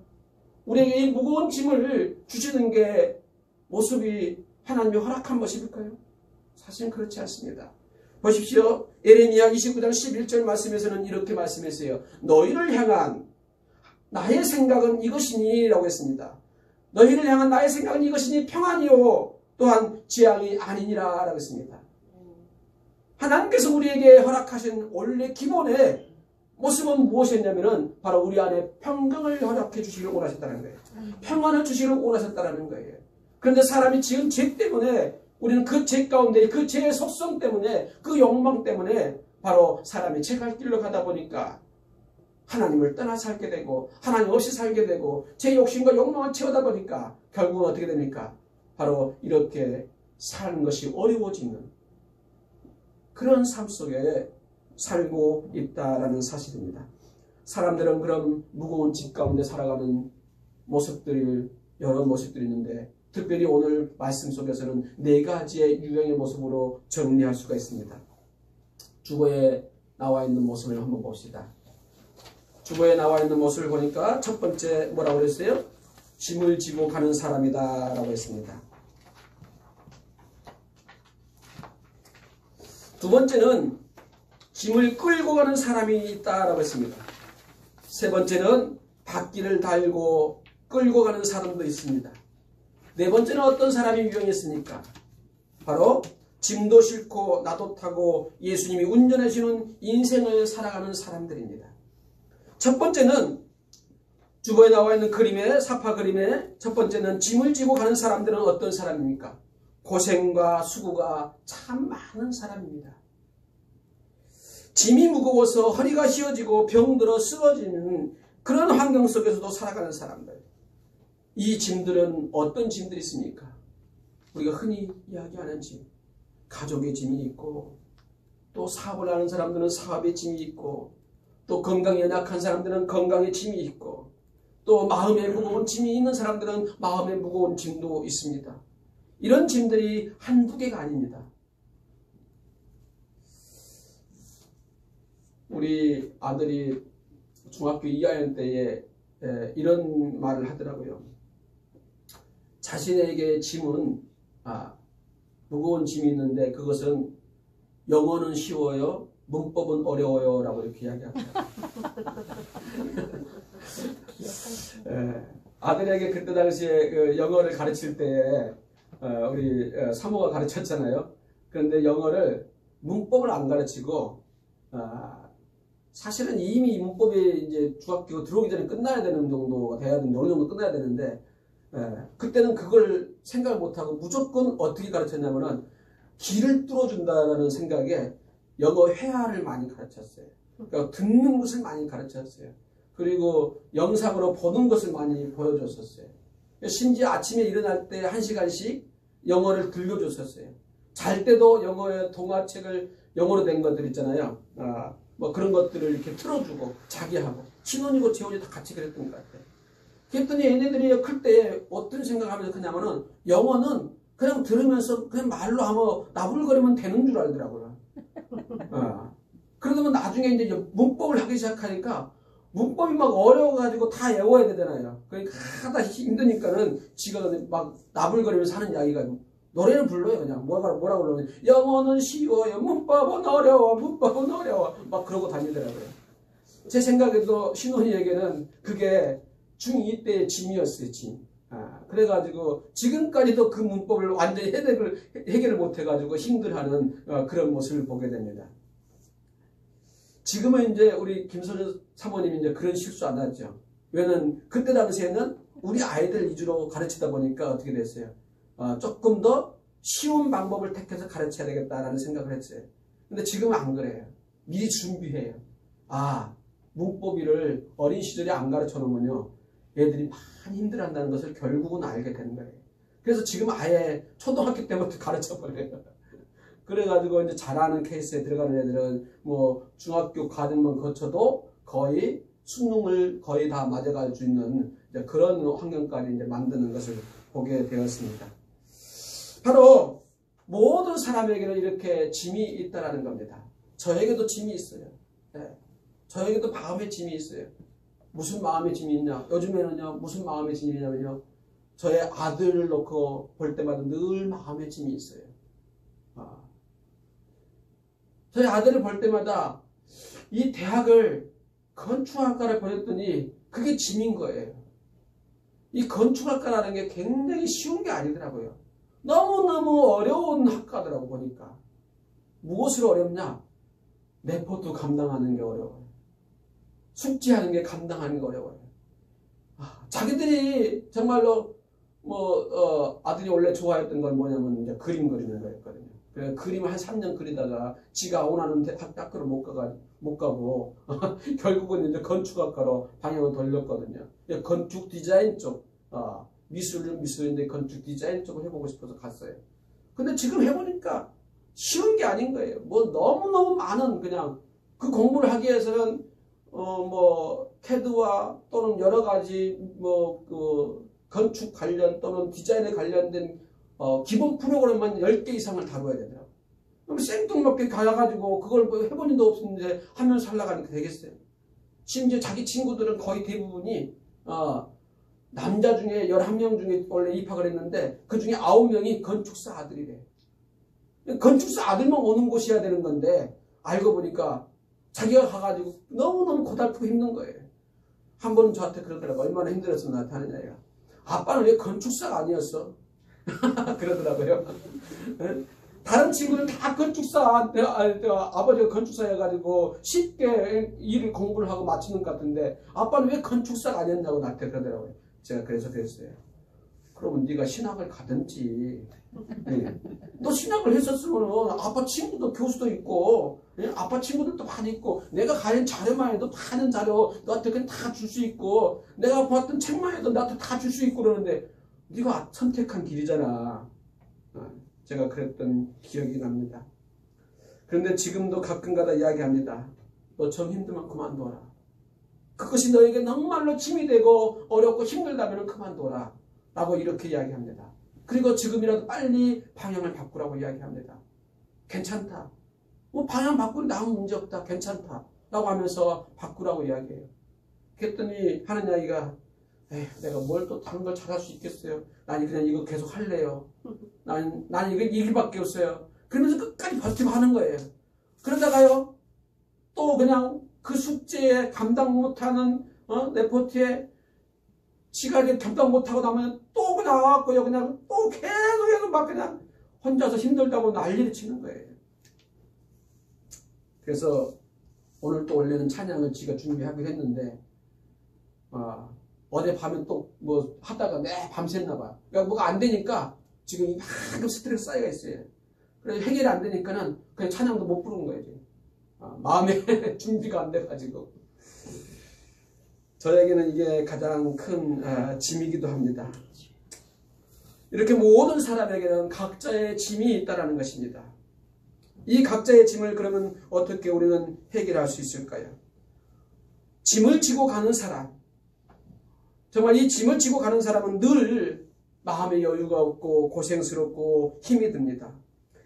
Speaker 1: 우리에게 이 무거운 짐을 주시는 게 모습이 하나님이 허락한 것일까요? 사실은 그렇지 않습니다. 보십시오. 예레미야 29장 11절 말씀에서는 이렇게 말씀했어요. 너희를 향한 나의 생각은 이것이니 라고 했습니다. 너희를 향한 나의 생각은 이것이니 평안이요 또한 재앙이 아니니라 라고 했습니다. 하나님께서 우리에게 허락하신 원래 기본의 모습은 무엇이었냐면은 바로 우리 안에 평강을 허락해 주시기를 원하셨다는 거예요. 평안을 주시기를 원하셨다는 거예요. 그런데 사람이 지은 죄 때문에 우리는 그 죄 가운데 그 죄의 속성 때문에 그 욕망 때문에 바로 사람이 죄갈 길로 가다 보니까 하나님을 떠나 살게 되고 하나님 없이 살게 되고 제 욕심과 욕망을 채우다 보니까 결국은 어떻게 됩니까? 바로 이렇게 사는 것이 어려워지는 그런 삶 속에 살고 있다라는 사실입니다. 사람들은 그런 무거운 짐 가운데 살아가는 여러 모습들이 있는데 특별히 오늘 말씀 속에서는 4가지의 유형의 모습으로 정리할 수가 있습니다. 주보에 나와 있는 모습을 한번 봅시다. 주보에 나와 있는 모습을 보니까 첫 번째 뭐라고 그랬어요? 짐을 지고 가는 사람이다 라고 했습니다. 두 번째는 짐을 끌고 가는 사람이 있다라고 했습니다. 세 번째는 바퀴를 달고 끌고 가는 사람도 있습니다. 네 번째는 어떤 사람이 유형했습니까? 바로 짐도 싣고 나도 타고 예수님이 운전해 주는 인생을 살아가는 사람들입니다. 첫 번째는 주보에 나와 있는 그림에 사파 그림에 첫 번째는 짐을 지고 가는 사람들은 어떤 사람입니까? 고생과 수고가 참 많은 사람입니다. 짐이 무거워서 허리가 휘어지고 병들어 쓰러지는 그런 환경 속에서도 살아가는 사람들. 이 짐들은 어떤 짐들이 있습니까? 우리가 흔히 이야기하는 짐. 가족의 짐이 있고 또 사업을 하는 사람들은 사업의 짐이 있고 또 건강에 연약한 사람들은 건강의 짐이 있고 또 마음에 무거운 짐이 있는 사람들은 마음에 무거운 짐도 있습니다. 이런 짐들이 한두 개가 아닙니다. 우리 아들이 중학교 2학년 때에 이런 말을 하더라고요. 자신에게 짐은 무거운 짐이 있는데 그것은 영어는 쉬워요, 문법은 어려워요 라고 이렇게 이야기합니다. 아들에게 그때 당시에 그 영어를 가르칠 때에 우리 사모가 가르쳤잖아요. 그런데 영어를 문법을 안 가르치고 사실은 이미 문법이 이제 중학교 들어오기 전에 끝나야 되는 정도가 돼야 되는데 어느 정도 끝나야 되는데 그때는 그걸 생각을 못하고 무조건 어떻게 가르쳤냐면은 길을 뚫어준다라는 생각에 영어 회화를 많이 가르쳤어요. 그러니까 듣는 것을 많이 가르쳤어요. 그리고 영상으로 보는 것을 많이 보여줬었어요. 심지어 아침에 일어날 때 1시간씩 영어를 들려줬었어요. 잘 때도 영어의 동화책을 영어로 된 것들 있잖아요. 뭐 그런 것들을 이렇게 틀어주고 자기하고 신혼이고 재혼이 다 같이 그랬던 것 같아요. 그랬더니 얘네들이 클 때 어떤 생각하면서 그냐면은 영어는 그냥 들으면서 그냥 말로 하면 나불거리면 되는 줄 알더라고요. 그러다가 나중에 이제 문법을 하기 시작하니까 문법이 막 어려워가지고 다 외워야 되잖아요. 그러니까 하다 힘드니까는 지가 막 나불거리면서 하는 이야기가 노래를 불러요. 그냥 뭐라고 그러면 영어는 쉬워요, 문법은 어려워, 문법은 어려워 막 그러고 다니더라고요. 제 생각에도 신혼이에게는 그게 중2 때의 짐이었어요. 짐. 그래가지고 지금까지도 그 문법을 완전히 해결을 못해가지고 힘들어하는 그런 모습을 보게 됩니다. 지금은 이제 우리 김선우 사모님이 이제 그런 실수 안 하죠. 왜냐면 그때 당시에는 우리 아이들 위주로 가르치다 보니까 어떻게 됐어요? 조금 더 쉬운 방법을 택해서 가르쳐야 되겠다라는 생각을 했어요. 근데 지금은 안 그래요. 미리 준비해요. 문법을 어린 시절에 안 가르쳐 놓으면요, 애들이 많이 힘들어한다는 것을 결국은 알게 되는 거예요. 그래서 지금 아예 초등학교 때부터 가르쳐 버려요. 그래가지고 이제 잘하는 케이스에 들어가는 애들은 뭐 중학교 과정만 거쳐도 거의 수능을 거의 다 맞아갈 수 있는 그런 환경까지 이제 만드는 것을 보게 되었습니다. 바로 모든 사람에게는 이렇게 짐이 있다라는 겁니다. 저에게도 짐이 있어요. 저에게도 마음의 짐이 있어요. 무슨 마음의 짐이 있냐? 요즘에는요, 무슨 마음의 짐이 있냐면요, 저의 아들을 놓고 볼 때마다 늘 마음의 짐이 있어요. 저희 아들을 볼 때마다 이 대학을 건축학과를 보냈더니 그게 짐인 거예요. 이 건축학과라는 게 굉장히 쉬운 게 아니더라고요. 너무너무 어려운 학과더라고 보니까. 무엇으로 어렵냐? 레포트 감당하는 게 어려워요. 숙지하는 게 감당하는 게 어려워요. 자기들이 정말로 아들이 원래 좋아했던 건 뭐냐면 이제 그림 그리는 거였거든요. 그래 그림을 한 3년 그리다가 지가 원하는 학교를 못 가고 결국은 이제 건축학과로 방향을 돌렸거든요. 건축 디자인 쪽, 미술인데 건축 디자인 쪽을 해보고 싶어서 갔어요. 근데 지금 해보니까 쉬운 게 아닌 거예요. 뭐 너무너무 많은 그냥 그 공부를 하기 위해서는 뭐 캐드와 또는 여러 가지 뭐 그 건축 관련 또는 디자인에 관련된 기본 프로그램만 10개 이상을 다뤄야 되더라고요. 그럼 생뚱맞게 가가지고 그걸 뭐 해본 일도 없었는데 하면서 하려고 되겠어요. 심지어 자기 친구들은 거의 대부분이 남자 중에 11명 중에 원래 입학을 했는데 그 중에 9명이 건축사 아들이래. 건축사 아들만 오는 곳이어야 되는 건데 알고 보니까 자기가 가가지고 너무너무 고달프고 힘든 거예요. 한 번은 저한테 그러더라고요. 얼마나 힘들었으면 나한테 하느냐. 얘가. 아빠는 왜 건축사가 아니었어? 그러더라고요. 다른 친구는 다 건축사, 아버지가 건축사여가지고 쉽게 일을 공부를 하고 마치는 것 같은데 아빠는 왜 건축사가 아니었냐고 나한테 그러더라고요. 제가 그래서 그랬어요. 그러면 네가 신학을 가든지. 너 신학을 했었으면 아빠 친구도 교수도 있고 아빠 친구들도 많이 있고 내가 가진 자료만 해도 많은 자료 너한테 그냥 다 줄 수 있고 내가 봤던 책만 해도 나한테 다 줄 수 있고 그러는데 네가 선택한 길이잖아. 제가 그랬던 기억이 납니다. 그런데 지금도 가끔가다 이야기합니다. 너 좀 힘들면 그만둬라. 그것이 너에게 정말로 짐이 되고 어렵고 힘들다면 그만둬라. 라고 이렇게 이야기합니다. 그리고 지금이라도 빨리 방향을 바꾸라고 이야기합니다. 괜찮다. 뭐 방향 바꾸는 아무 문제 없다. 괜찮다. 라고 하면서 바꾸라고 이야기해요. 그랬더니 하는 이야기가 내가 뭘 또 다른 걸 잘할 수 있겠어요. 난 그냥 이거 계속 할래요. 난 이거 이 길밖에 없어요. 그러면서 끝까지 버티고 하는 거예요. 그러다가요. 또 그냥 그 숙제에 감당 못하는 레포트에 지가 감당 못하고 나면 또 그냥 와갖고요. 그냥 또 계속해서 막 그냥 혼자서 힘들다고 난리를 치는 거예요. 그래서 오늘 또 원래는 찬양을 지가 준비하기로 했는데 어제 밤에 또 뭐 하다가 밤샜나 봐. 그러니까 뭐가 안 되니까 지금 이만큼 스트레스 쌓여가 있어요. 그래서 해결이 안 되니까는 그냥 찬양도 못 부르는 거예요. 지금. 마음에 준비가 안 돼가지고. 저에게는 이게 가장 큰 짐이기도 합니다. 이렇게 모든 사람에게는 각자의 짐이 있다는 것입니다. 이 각자의 짐을 그러면 어떻게 우리는 해결할 수 있을까요? 짐을 지고 가는 사람, 정말 이 짐을 지고 가는 사람은 늘 마음의 여유가 없고 고생스럽고 힘이 듭니다.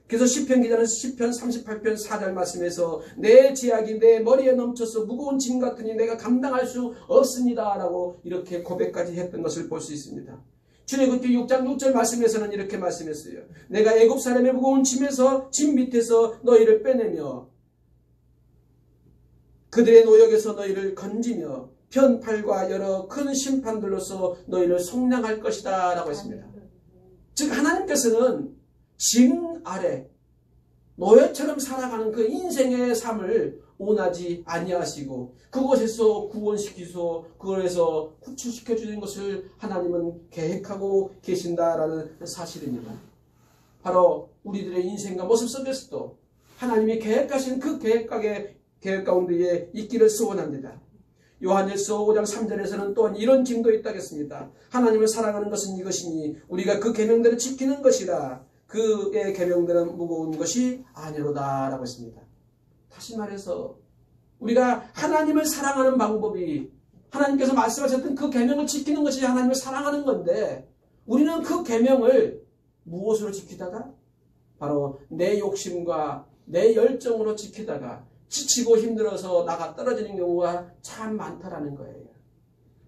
Speaker 1: 그래서 시편 기자는 시편 38편 4절 말씀에서 내 제약이 내 머리에 넘쳐서 무거운 짐 같으니 내가 감당할 수 없습니다 라고 이렇게 고백까지 했던 것을 볼 수 있습니다. 출애굽기 6장 6절 말씀에서는 이렇게 말씀했어요. 내가 애굽 사람의 무거운 짐 밑에서 너희를 빼내며 그들의 노역에서 너희를 건지며 편팔과 여러 큰 심판들로서 너희를 속량할 것이다 라고 했습니다. 즉 하나님께서는 짐 아래 노예처럼 살아가는 그 인생의 삶을 원하지 아니하시고 그곳에서 구원시키소 그곳에서 구출시켜 주는 것을 하나님은 계획하고 계신다라는 사실입니다. 바로 우리들의 인생과 모습 속에서도 하나님이 계획하신 그 계획 가운데에 있기를 소원합니다. 요한일서 5장 3절에서는 또한 이런 짐도 있다겠습니다. 하나님을 사랑하는 것은 이것이니 우리가 그 계명들을 지키는 것이라. 그의 계명들은 무거운 것이 아니로다 라고 했습니다. 다시 말해서 우리가 하나님을 사랑하는 방법이 하나님께서 말씀하셨던 그 계명을 지키는 것이 하나님을 사랑하는 건데 우리는 그 계명을 무엇으로 지키다가 바로 내 욕심과 내 열정으로 지키다가 지치고 힘들어서 나가 떨어지는 경우가 참 많다라는 거예요.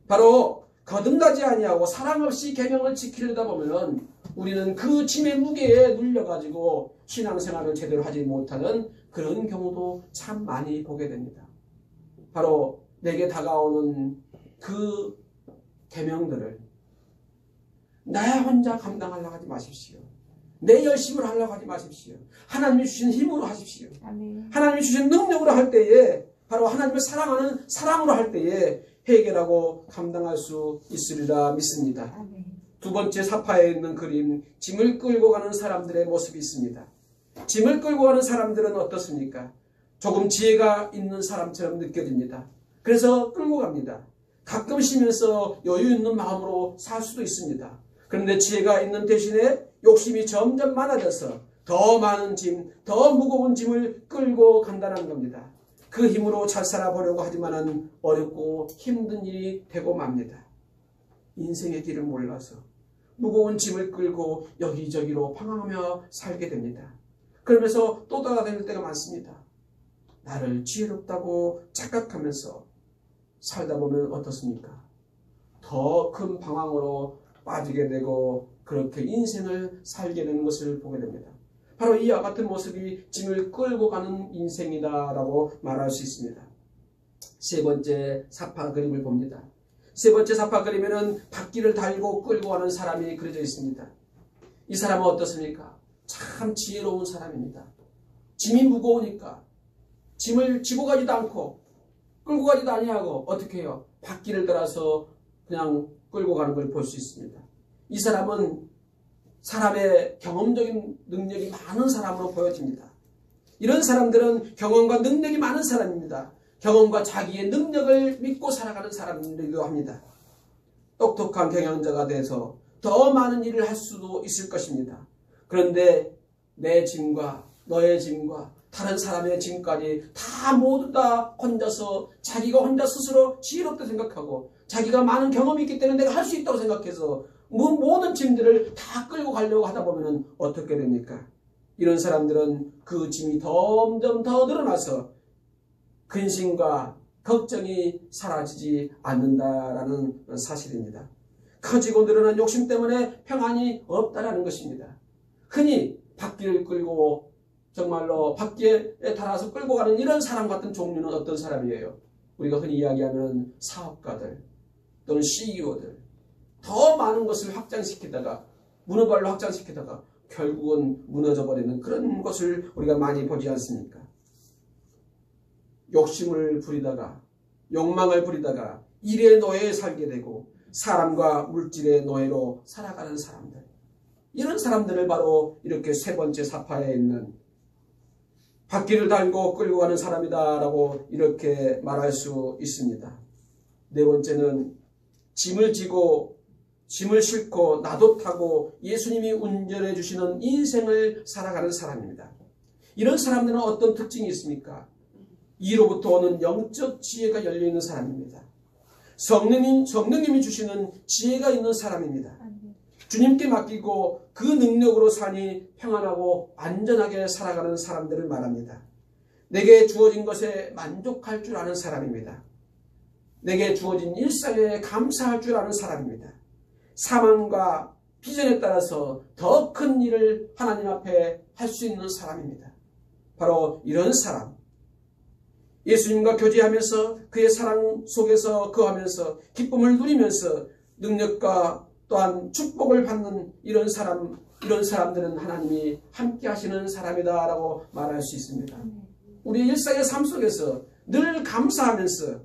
Speaker 1: 바로 거듭나지 아니하고 사랑 없이 계명을 지키려다 보면 우리는 그 짐의 무게에 눌려가지고 신앙생활을 제대로 하지 못하는 그런 경우도 참 많이 보게 됩니다. 바로 내게 다가오는 그 계명들을 나 혼자 감당하려고 하지 마십시오. 내 열심으로 하려고 하지 마십시오. 하나님이 주신 힘으로 하십시오. 아멘. 하나님이 주신 능력으로 할 때에 바로 하나님을 사랑하는 사랑으로 할 때에 해결하고 감당할 수 있으리라 믿습니다. 아멘. 두 번째 사파에 있는 그림, 짐을 끌고 가는 사람들의 모습이 있습니다. 짐을 끌고 가는 사람들은 어떻습니까? 조금 지혜가 있는 사람처럼 느껴집니다. 그래서 끌고 갑니다. 가끔 쉬면서 여유 있는 마음으로 살 수도 있습니다. 그런데 지혜가 있는 대신에 욕심이 점점 많아져서 더 많은 짐, 더 무거운 짐을 끌고 간다는 겁니다. 그 힘으로 잘 살아보려고 하지만은 어렵고 힘든 일이 되고 맙니다. 인생의 길을 몰라서 무거운 짐을 끌고 여기저기로 방황하며 살게 됩니다. 그러면서 또 돌아다닐 때가 많습니다. 나를 지혜롭다고 착각하면서 살다 보면 어떻습니까? 더 큰 방황으로 빠지게 되고 그렇게 인생을 살게 되는 것을 보게 됩니다. 바로 이와 같은 모습이 짐을 끌고 가는 인생이다라고 말할 수 있습니다. 세 번째 사파 그림을 봅니다. 세 번째 사파 그림에는 바퀴를 달고 끌고 가는 사람이 그려져 있습니다. 이 사람은 어떻습니까? 참 지혜로운 사람입니다. 짐이 무거우니까 짐을 지고 가지도 않고 끌고 가지도 아니하고 어떻게 해요? 바퀴를 달아서 그냥 끌고 가는 걸 볼 수 있습니다. 이 사람은 사람의 경험적인 능력이 많은 사람으로 보여집니다. 이런 사람들은 경험과 능력이 많은 사람입니다. 경험과 자기의 능력을 믿고 살아가는 사람들이기도 합니다. 똑똑한 경영자가 돼서 더 많은 일을 할 수도 있을 것입니다. 그런데 내 짐과 너의 짐과 다른 사람의 짐까지 다 모두 다 혼자서 자기가 혼자 스스로 지혜롭다 생각하고 자기가 많은 경험이 있기 때문에 내가 할 수 있다고 생각해서 모든 짐들을 다 끌고 가려고 하다 보면 어떻게 됩니까? 이런 사람들은 그 짐이 점점 더 늘어나서 근심과 걱정이 사라지지 않는다라는 사실입니다. 커지고 늘어난 욕심 때문에 평안이 없다라는 것입니다. 흔히 바퀴를 끌고 정말로 바퀴에 달아서 끌고 가는 이런 사람 같은 종류는 어떤 사람이에요? 우리가 흔히 이야기하는 사업가들 또는 CEO들 더 많은 것을 확장시키다가 문어발로 확장시키다가 결국은 무너져버리는 그런 것을 우리가 많이 보지 않습니까? 욕심을 부리다가 욕망을 부리다가 일의 노예에 살게 되고 사람과 물질의 노예로 살아가는 사람들, 이런 사람들을 바로 이렇게 세 번째 사파에 있는 바퀴를 달고 끌고 가는 사람이다라고 이렇게 말할 수 있습니다. 네 번째는 짐을 지고 짐을 싣고 나도 타고 예수님이 운전해 주시는 인생을 살아가는 사람입니다. 이런 사람들은 어떤 특징이 있습니까? 이로부터 오는 영적 지혜가 열려있는 사람입니다. 성령님이 주시는 지혜가 있는 사람입니다. 주님께 맡기고 그 능력으로 사니 평안하고 안전하게 살아가는 사람들을 말합니다. 내게 주어진 것에 만족할 줄 아는 사람입니다. 내게 주어진 일상에 감사할 줄 아는 사람입니다. 사망과 비전에 따라서 더 큰 일을 하나님 앞에 할 수 있는 사람입니다. 바로 이런 사람, 예수님과 교제하면서 그의 사랑 속에서 거하면서 기쁨을 누리면서 능력과 또한 축복을 받는 이런 사람들은 하나님이 함께 하시는 사람이다라고 말할 수 있습니다. 우리 일상의 삶 속에서 늘 감사하면서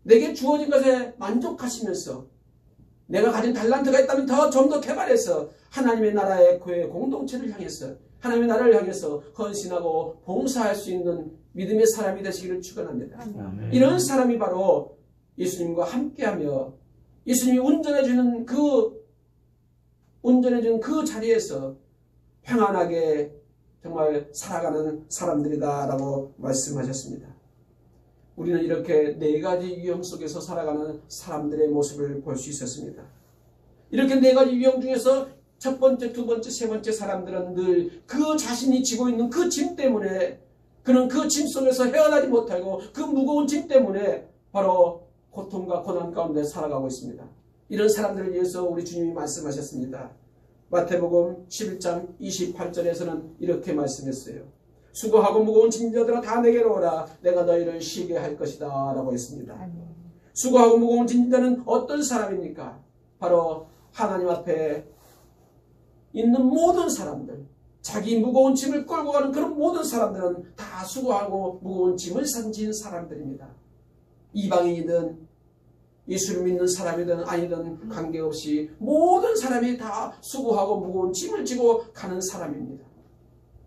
Speaker 1: 내게 주어진 것에 만족하시면서 내가 가진 달란트가 있다면 좀 더 개발해서 하나님의 나라의 교회 공동체를 향해서 하나님의 나라를 향해서 헌신하고 봉사할 수 있는 믿음의 사람이 되시기를 축원합니다. 이런 사람이 바로 예수님과 함께하며 예수님이 운전해주는 그 자리에서 평안하게 정말 살아가는 사람들이다라고 말씀하셨습니다. 우리는 이렇게 네 가지 유형 속에서 살아가는 사람들의 모습을 볼 수 있었습니다. 이렇게 네 가지 유형 중에서 첫 번째, 두 번째, 세 번째 사람들은 늘 그 자신이 지고 있는 그 짐 때문에 그는 그 짐 속에서 헤어나지 못하고 그 무거운 짐 때문에 바로 고통과 고난 가운데 살아가고 있습니다. 이런 사람들을 위해서 우리 주님이 말씀하셨습니다. 마태복음 11장 28절에서는 이렇게 말씀했어요. 수고하고 무거운 짐자들아 다 내게로 오라. 내가 너희를 쉬게 할 것이다 라고 했습니다. 수고하고 무거운 짐자는 어떤 사람입니까? 바로 하나님 앞에 있는 모든 사람들, 자기 무거운 짐을 끌고 가는 그런 모든 사람들은 다 수고하고 무거운 짐을 산진 사람들입니다. 이방인이든 예수를 믿는 사람이든 아니든 관계없이 모든 사람이 다 수고하고 무거운 짐을 지고 가는 사람입니다.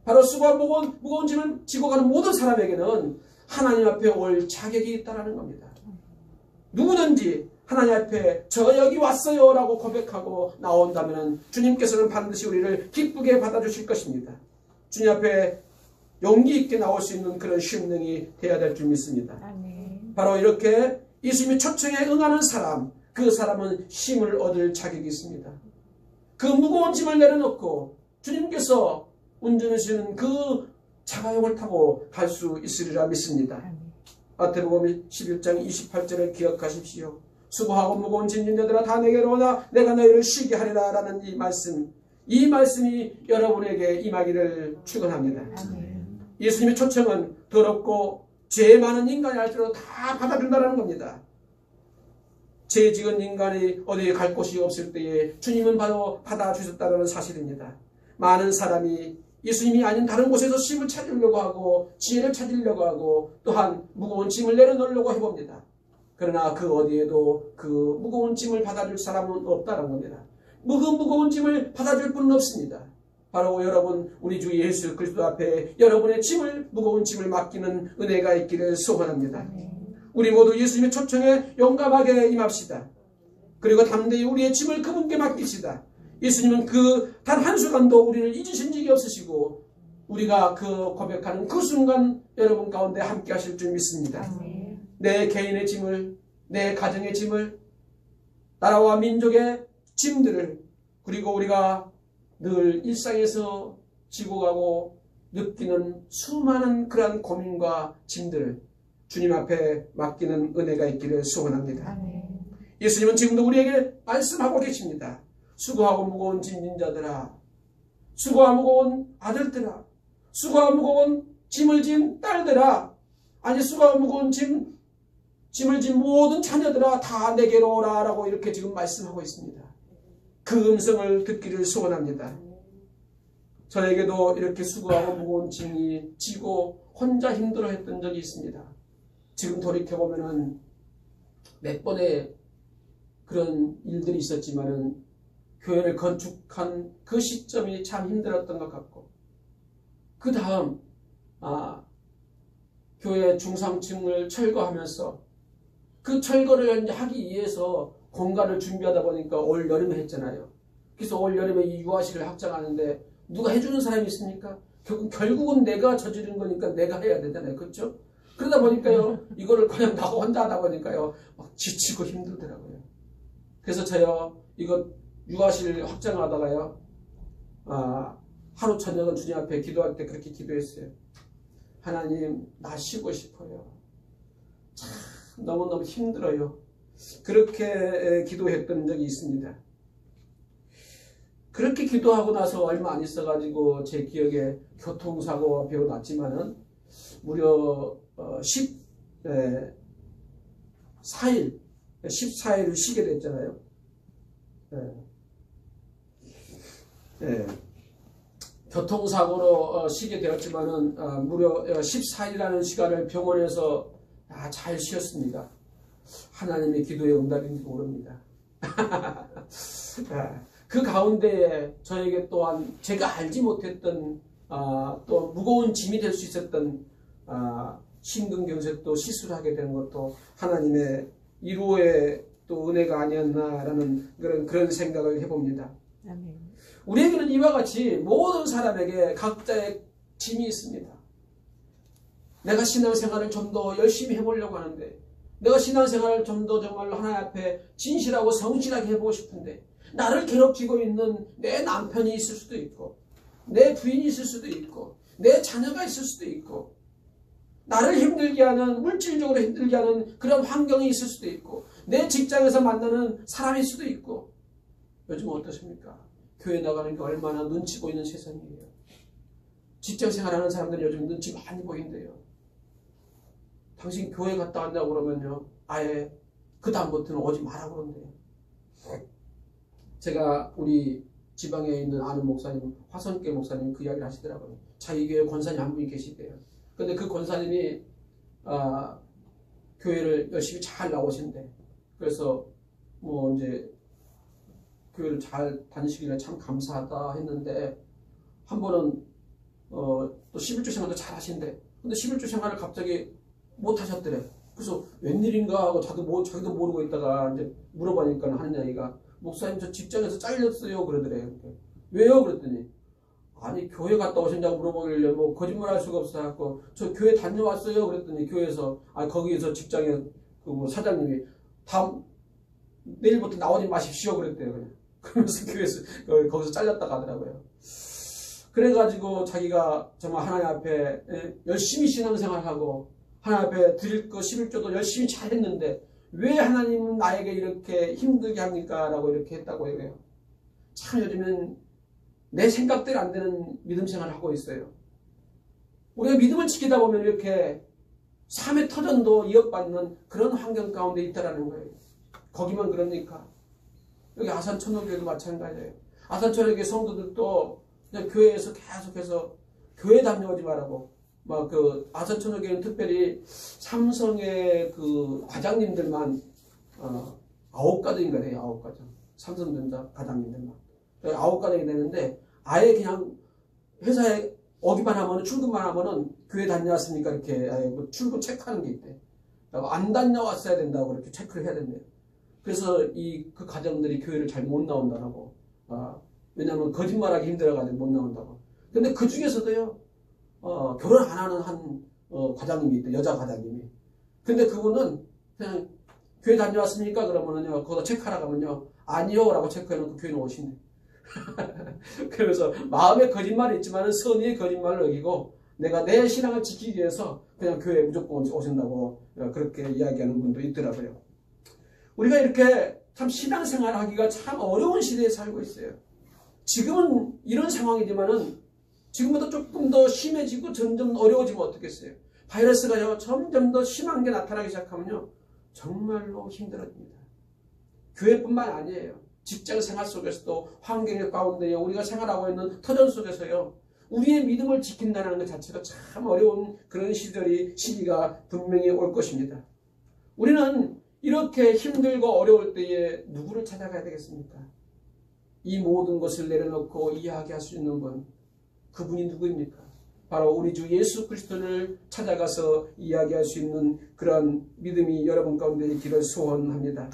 Speaker 1: 바로 수고와 무거운 짐을 지고 가는 모든 사람에게는 하나님 앞에 올 자격이 있다는 겁니다. 누구든지 하나님 앞에 저 여기 왔어요 라고 고백하고 나온다면 주님께서는 반드시 우리를 기쁘게 받아주실 것입니다. 주님 앞에 용기 있게 나올 수 있는 그런 심령이 되어야 될 줄 믿습니다.
Speaker 2: 아멘.
Speaker 1: 바로 이렇게 예수님의 초청에 응하는 사람, 그 사람은 힘을 얻을 자격이 있습니다. 그 무거운 짐을 내려놓고 주님께서 운전하시는 그 자가용을 타고 갈 수 있으리라 믿습니다. 마태복음 11장 28절을 기억하십시오. 수고하고 무거운 짐진 자들아 다 내게로 오나 내가 너희를 쉬게 하리라 라는 이 말씀이 여러분에게 임하기를 축원합니다. 예수님의 초청은 더럽고 죄 많은 인간이 할지라도 다 받아준다는 겁니다. 죄 지은 인간이 어디에 갈 곳이 없을 때에 주님은 바로 받아주셨다는 사실입니다. 많은 사람이 예수님이 아닌 다른 곳에서 쉼을 찾으려고 하고 지혜를 찾으려고 하고 또한 무거운 짐을 내려놓으려고 해봅니다. 그러나 그 어디에도 그 무거운 짐을 받아줄 사람은 없다는 겁니다. 무거운 짐을 받아줄 분은 없습니다. 바로 여러분 우리 주 예수 그리스도 앞에 여러분의 무거운 짐을 맡기는 은혜가 있기를 소원합니다. 우리 모두 예수님의 초청에 용감하게 임합시다. 그리고 담대히 우리의 짐을 그분께 맡깁시다. 예수님은 그 단 한순간도 우리를 잊으신 적이 없으시고 우리가 그 고백하는 그 순간 여러분 가운데 함께 하실 줄 믿습니다. 내 개인의 짐을, 내 가정의 짐을, 나라와 민족의 짐들을, 그리고 우리가 늘 일상에서 지고 가고 느끼는 수많은 그러한 고민과 짐들을 주님 앞에 맡기는 은혜가 있기를 소원합니다. 예수님은 지금도 우리에게 말씀하고 계십니다. 수고하고 무거운 짐진 자들아, 수고하고 무거운 아들들아, 수고하고 무거운 짐을 진 딸들아, 아니 수고하고 무거운 짐을 진 모든 자녀들아 다 내게로 오라 라고 이렇게 지금 말씀하고 있습니다. 그 음성을 듣기를 소원합니다. 저에게도 이렇게 수고하고 무거운 짐이 지고 혼자 힘들어했던 적이 있습니다. 지금 돌이켜보면은 몇 번의 그런 일들이 있었지만은 교회를 건축한 그 시점이 참 힘들었던 것 같고 그 다음 교회 중상층을 철거하면서 그 철거를 하기 위해서 공간을 준비하다 보니까 올 여름에 했잖아요. 그래서 올 여름에 이 유아실을 확장하는데 누가 해주는 사람이 있습니까? 결국은 내가 저지른 거니까 내가 해야 되잖아요. 그렇죠? 그러다 보니까요, 이거를 그냥 나 혼자 하다 보니까요, 막 지치고 힘들더라고요. 그래서 저요, 이거 유아실 확장하다가요, 하루 저녁은 주님 앞에 기도할 때 그렇게 기도했어요. 하나님, 나 쉬고 싶어요. 참 너무너무 힘들어요. 그렇게 기도했던 적이 있습니다. 그렇게 기도하고 나서 얼마 안 있어가지고 제 기억에 교통사고가 비록 났지만은 무려 14일을 쉬게 됐잖아요. 교통사고로 쉬게 되었지만은 무려 14일이라는 시간을 병원에서 잘 쉬었습니다. 하나님의 기도의 응답인지 모릅니다. 그 가운데에 저에게 또한 제가 알지 못했던 또 무거운 짐이 될 수 있었던 심근경색도 시술하게 된 것도 하나님의 이루어의 또 은혜가 아니었나라는 그런 생각을 해봅니다. 아멘. 우리에게는 이와 같이 모든 사람에게 각자의 짐이 있습니다. 내가 신앙생활을 좀 더 열심히 해보려고 하는데, 내가 신앙생활을 좀 더 정말로 하나님 앞에 진실하고 성실하게 해보고 싶은데, 나를 괴롭히고 있는 내 남편이 있을 수도 있고, 내 부인이 있을 수도 있고, 내 자녀가 있을 수도 있고, 나를 힘들게 하는, 물질적으로 힘들게 하는 그런 환경이 있을 수도 있고, 내 직장에서 만나는 사람일 수도 있고. 요즘 어떻습니까? 교회 나가는 게 얼마나 눈치 보이는 세상이에요. 직장생활하는 사람들이 요즘 눈치 많이 보인대요. 당신 교회 갔다 왔냐고 그러면요, 아예 그 다음부터는 오지 마라 그런대요. 제가 우리 지방에 있는 아는 목사님, 화성교 목사님 그 이야기를 하시더라고요. 자기 교회 권사님 한 분이 계시대요. 근데 그 권사님이 교회를 열심히 잘 나오신대. 그래서 뭐 이제 교회를 잘 다니시길래 참 감사하다 했는데, 한 번은 또 11조 생활도 잘 하신대. 근데 11조 생활을 갑자기 못 하셨더래. 그래서 웬일인가 하고 자기도 모르고 있다가 이제 물어보니까 하는 이야기가, 목사님 저 직장에서 잘렸어요 그러더래. 왜요? 그랬더니, 아니 교회 갔다 오셨냐고 물어보길래 뭐 거짓말할 수가 없어 갖고 저 교회 다녀왔어요 그랬더니, 교회에서 거기에서 직장에 그 뭐 사장님이 다음 내일부터 나오지 마십시오 그랬대요. 그냥. 그러면서 교회에서 거기서 잘렸다가 하더라고요. 그래가지고 자기가 정말 하나님 앞에 열심히 신앙생활하고 하나님 앞에 드릴 거 11조도 열심히 잘했는데 왜 하나님은 나에게 이렇게 힘들게 합니까? 라고 이렇게 했다고 해요. 참 요즘엔 내 생각대로 안 되는 믿음 생활을 하고 있어요. 우리가 믿음을 지키다 보면 이렇게 삶의 터전도 이어받는 그런 환경 가운데 있다라는 거예요. 거기만 그럽니까? 여기 아산천호교회도 마찬가지예요. 아산천호교회 성도들도 그냥 교회에서 계속해서 교회 다녀오지 말라고, 막 그 아산천호교회는 특별히 삼성의 그 과장님들만 9가정인가 돼요. 9가정. 삼성전자 과장님들만 9가정이 되는데, 아예 그냥 회사에 오기만 하면은, 출근만 하면은 교회 다녀왔습니까? 이렇게 뭐 출근 체크하는 게 있대. 안 다녀왔어야 된다고 그렇게 체크를 해야 된대요. 그래서 그 가정들이 교회를 잘 못 나온다고. 왜냐면 거짓말하기 힘들어가지고 못 나온다고. 근데 그 중에서도요, 결혼 안 하는 한 과장님이 있대. 여자 과장님이. 근데 그분은 그냥 교회 다녀왔습니까? 그러면은요, 거기다 체크하러 가면요, 아니요 라고 체크해놓고 교회는 오신대. 그래서 마음에 거짓말이 있지만 선의의 거짓말을 어기고 내가 내 신앙을 지키기 위해서 그냥 교회에 무조건 오신다고 그렇게 이야기하는 분도 있더라고요. 우리가 이렇게 참 신앙생활 하기가 참 어려운 시대에 살고 있어요. 지금은 이런 상황이지만은 지금보다 조금 더 심해지고 점점 어려워지면 어떻겠어요? 바이러스가 점점 더 심한 게 나타나기 시작하면요, 정말로 힘들어집니다. 교회뿐만 아니에요. 직장 생활 속에서도, 환경 가운데 우리가 생활하고 있는 터전 속에서요, 우리의 믿음을 지킨다는 것 자체가 참 어려운 그런 시기가 분명히 올 것입니다. 우리는 이렇게 힘들고 어려울 때에 누구를 찾아가야 되겠습니까? 이 모든 것을 내려놓고 이야기할 수 있는 분, 그분이 누구입니까? 바로 우리 주 예수 그리스도를 찾아가서 이야기할 수 있는 그런 믿음이 여러분 가운데 있기를 소원합니다.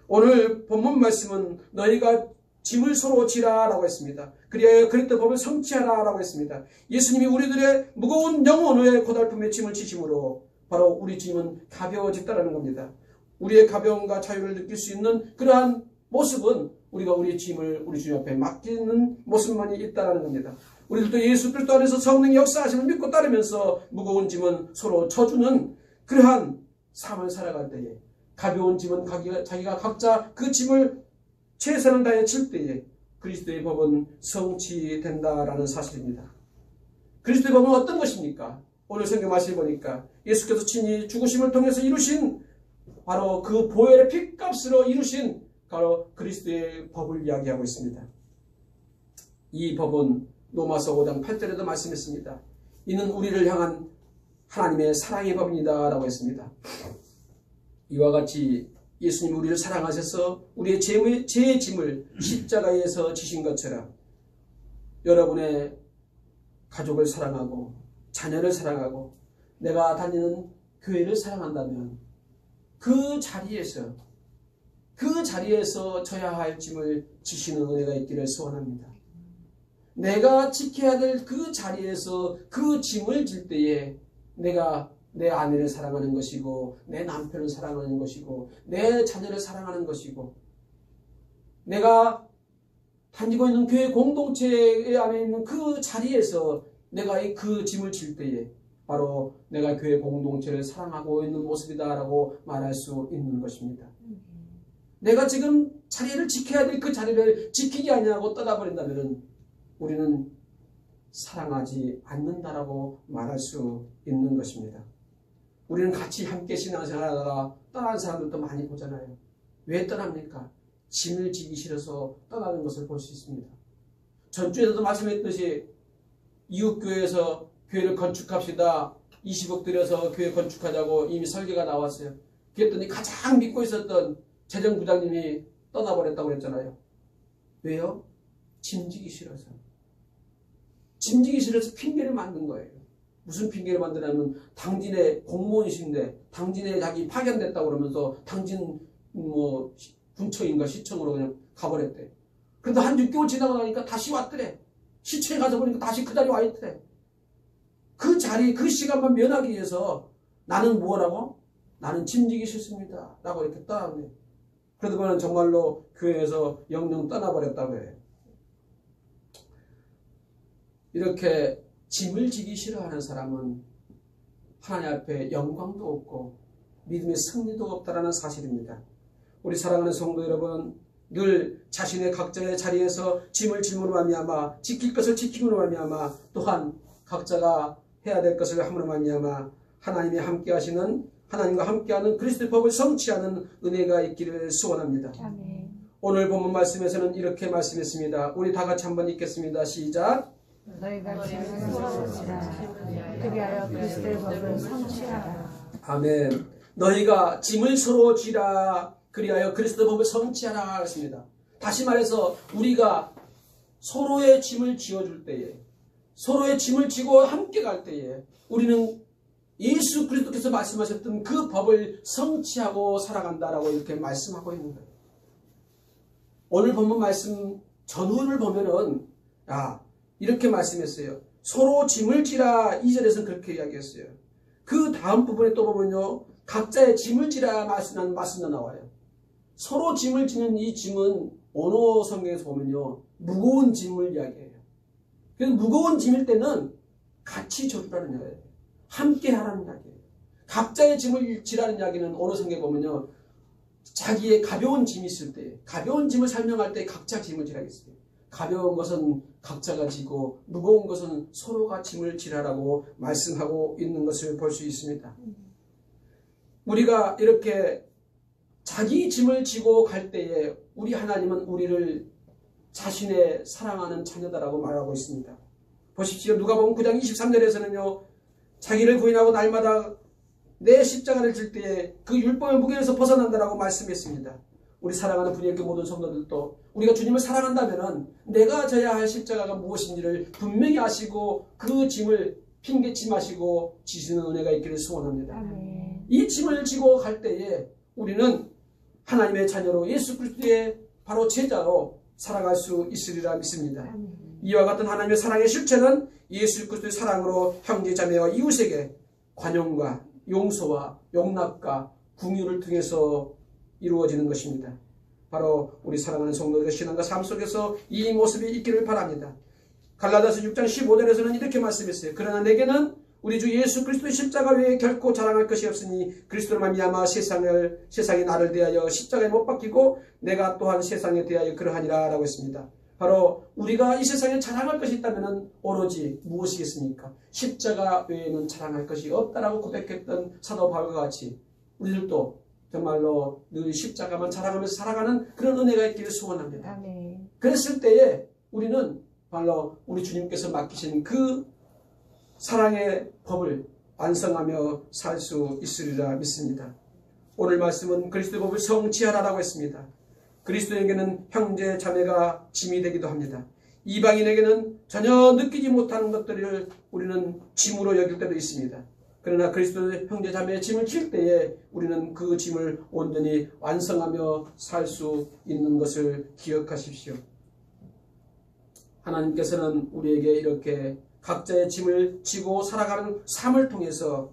Speaker 1: 오늘 본문 말씀은 너희가 짐을 서로 지라 라고 했습니다. 그리하여 그리스도 법을 성취하라 라고 했습니다. 예수님이 우리들의 무거운 영혼의 고달픔의 짐을 지심으로 바로 우리 짐은 가벼워졌다라는 겁니다. 우리의 가벼움과 자유를 느낄 수 있는 그러한 모습은 우리가 우리의 짐을 우리 주님 앞에 맡기는 모습만이 있다는 겁니다. 우리들도 예수 그리스도 안에서 성령의 역사하심을 믿고 따르면서 무거운 짐은 서로 져주는 그러한 삶을 살아갈 때에, 가벼운 짐은 자기가 각자 그 짐을 최선을 다해 칠 때에 그리스도의 법은 성취된다라는 사실입니다. 그리스도의 법은 어떤 것입니까? 오늘 성경 말씀을 보니까 예수께서 친히 죽으심을 통해서 이루신 바로 그 보혈의 핏값으로 이루신 바로 그리스도의 법을 이야기하고 있습니다. 이 법은 로마서 5장 8절에도 말씀했습니다. 이는 우리를 향한 하나님의 사랑의 법입니다 라고 했습니다. 이와 같이 예수님 우리를 사랑하셔서 우리의 죄의 짐을 십자가에서 지신 것처럼 여러분의 가족을 사랑하고 자녀를 사랑하고 내가 다니는 교회를 사랑한다면 그 자리에서 져야 할 짐을 지시는 은혜가 있기를 소원합니다. 내가 지켜야 될 그 자리에서 그 짐을 질 때에 내가 내 아내를 사랑하는 것이고 내 남편을 사랑하는 것이고 내 자녀를 사랑하는 것이고 내가 다니고 있는 교회 공동체 안에 있는 그 자리에서 내가 그 짐을 질 때에 바로 내가 교회 공동체를 사랑하고 있는 모습이다라고 말할 수 있는 것입니다. 내가 지금 자리를 지켜야 될 그 자리를 지키지 아니하고 떠나버린다면 우리는 사랑하지 않는다라고 말할 수 있는 것입니다. 우리는 같이 함께 신앙생활하다가 떠나는 사람들도 많이 보잖아요. 왜 떠납니까? 짐을 지기 싫어서 떠나는 것을 볼 수 있습니다. 전주에서도 말씀했듯이 이웃교회에서 교회를 건축합시다. 20억 들여서 교회 건축하자고 이미 설계가 나왔어요. 그랬더니 가장 믿고 있었던 재정부장님이 떠나버렸다고 그랬잖아요. 왜요? 짐지기 싫어서. 짐지기 싫어서 핑계를 만든 거예요. 무슨 핑계를 만드냐면 당진의 공무원이신데 당진에 자기 파견됐다고 그러면서 당진 뭐 군청인가 시청으로 그냥 가버렸대. 그런데 한 6개월 지나고 나니까 다시 왔더래. 시청에 가서 보니까 다시 그 자리에 와 있더래. 그 자리 그 시간만 면하기 위해서 나는 뭐라고? 나는 짐지기 싫습니다 라고 이렇게 떠나네. 그러더니 정말로 교회에서 영영 떠나버렸다고 해요. 이렇게 짐을 지기 싫어하는 사람은 하나님 앞에 영광도 없고 믿음의 승리도 없다라는 사실입니다. 우리 사랑하는 성도 여러분, 늘 자신의 각자의 자리에서 짐을 짐으로 말미암아 지킬 것을 지킴으로 말미암아 또한 각자가 해야 될 것을 함으로 말미암아 하나님이 하나님과 함께하는 그리스도의 법을 성취하는 은혜가 있기를 소원합니다.
Speaker 2: 아멘.
Speaker 1: 오늘 본문 말씀에서는 이렇게 말씀했습니다. 우리 다 같이 한번 읽겠습니다. 시작.
Speaker 2: 너희가 짐을 풀어주시라. 그리하여 그리스도의 법을 성취하라.
Speaker 1: 아멘. 너희가 짐을 서로 지라. 그리하여 그리스도의 법을 성취하라 했습니다. 다시 말해서 우리가 서로의 짐을 지어줄 때에, 서로의 짐을 지고 함께 갈 때에 우리는 예수 그리스도께서 말씀하셨던 그 법을 성취하고 살아간다라고 이렇게 말씀하고 있는 거예요. 오늘 본문 말씀 전후를 보면은 이렇게 말씀했어요. 서로 짐을 지라 2절에서는 그렇게 이야기했어요. 그 다음 부분에 또 보면요. 각자의 짐을 지라 말씀도 나와요. 서로 짐을 지는 이 짐은 언어 성경에서 보면요. 무거운 짐을 이야기해요. 그래서 무거운 짐일 때는 같이 져주라는 이야기예요. 함께 하라는 이야기예요. 각자의 짐을 지라는 이야기는 언어 성경에 보면요. 자기의 가벼운 짐이 있을 때, 가벼운 짐을 설명할 때 각자 짐을 지라겠어요. 가벼운 것은 각자가 지고 무거운 것은 서로가 짐을 지라라고 말씀하고 있는 것을 볼 수 있습니다. 우리가 이렇게 자기 짐을 지고 갈 때에 우리 하나님은 우리를 자신의 사랑하는 자녀다라고 말하고 있습니다. 보십시오. 누가복음 9장 23절에서는요. 자기를 부인하고 날마다 내 십자가를 질 때에 그 율법의 무게에서 벗어난다라고 말씀했습니다. 우리 사랑하는 분위기 모든 성도들도 우리가 주님을 사랑한다면 내가 져야 할 십자가가 무엇인지를 분명히 아시고 그 짐을 핑계치 마시고 지시는 은혜가 있기를 소원합니다.
Speaker 2: 아멘.
Speaker 1: 이 짐을 지고 갈 때에 우리는 하나님의 자녀로 예수 그리스도의 바로 제자로 살아갈 수 있으리라 믿습니다.
Speaker 2: 아멘.
Speaker 1: 이와 같은 하나님의 사랑의 실체는 예수 그리스도의 사랑으로 형제 자매와 이웃에게 관용과 용서와 용납과 긍휼을 통해서 이루어지는 것입니다. 바로 우리 사랑하는 성도들의 신앙과 삶 속에서 이 모습이 있기를 바랍니다. 갈라디아서 6장 15절에서는 이렇게 말씀했어요. 그러나 내게는 우리 주 예수 그리스도의 십자가 외에 결코 자랑할 것이 없으니 그리스도로 말미암아 세상이 나를 대하여 십자가에 못 박히고 내가 또한 세상에 대하여 그러하니라 라고 했습니다. 바로 우리가 이 세상에 자랑할 것이 있다면 오로지 무엇이겠습니까? 십자가 외에는 자랑할 것이 없다라고 고백했던 사도 바울과 같이 우리들도 정말로 늘 십자가만 자랑하면서 살아가는 그런 은혜가 있기를 소원합니다.
Speaker 2: 아멘.
Speaker 1: 그랬을 때에 우리는 바로 우리 주님께서 맡기신 그 사랑의 법을 완성하며 살 수 있으리라 믿습니다. 오늘 말씀은 그리스도의 법을 성취하라라고 했습니다. 그리스도에게는 형제 자매가 짐이 되기도 합니다. 이방인에게는 전혀 느끼지 못하는 것들을 우리는 짐으로 여길 때도 있습니다. 그러나 그리스도의 형제 자매의 짐을 질 때에 우리는 그 짐을 온전히 완성하며 살 수 있는 것을 기억하십시오. 하나님께서는 우리에게 이렇게 각자의 짐을 지고 살아가는 삶을 통해서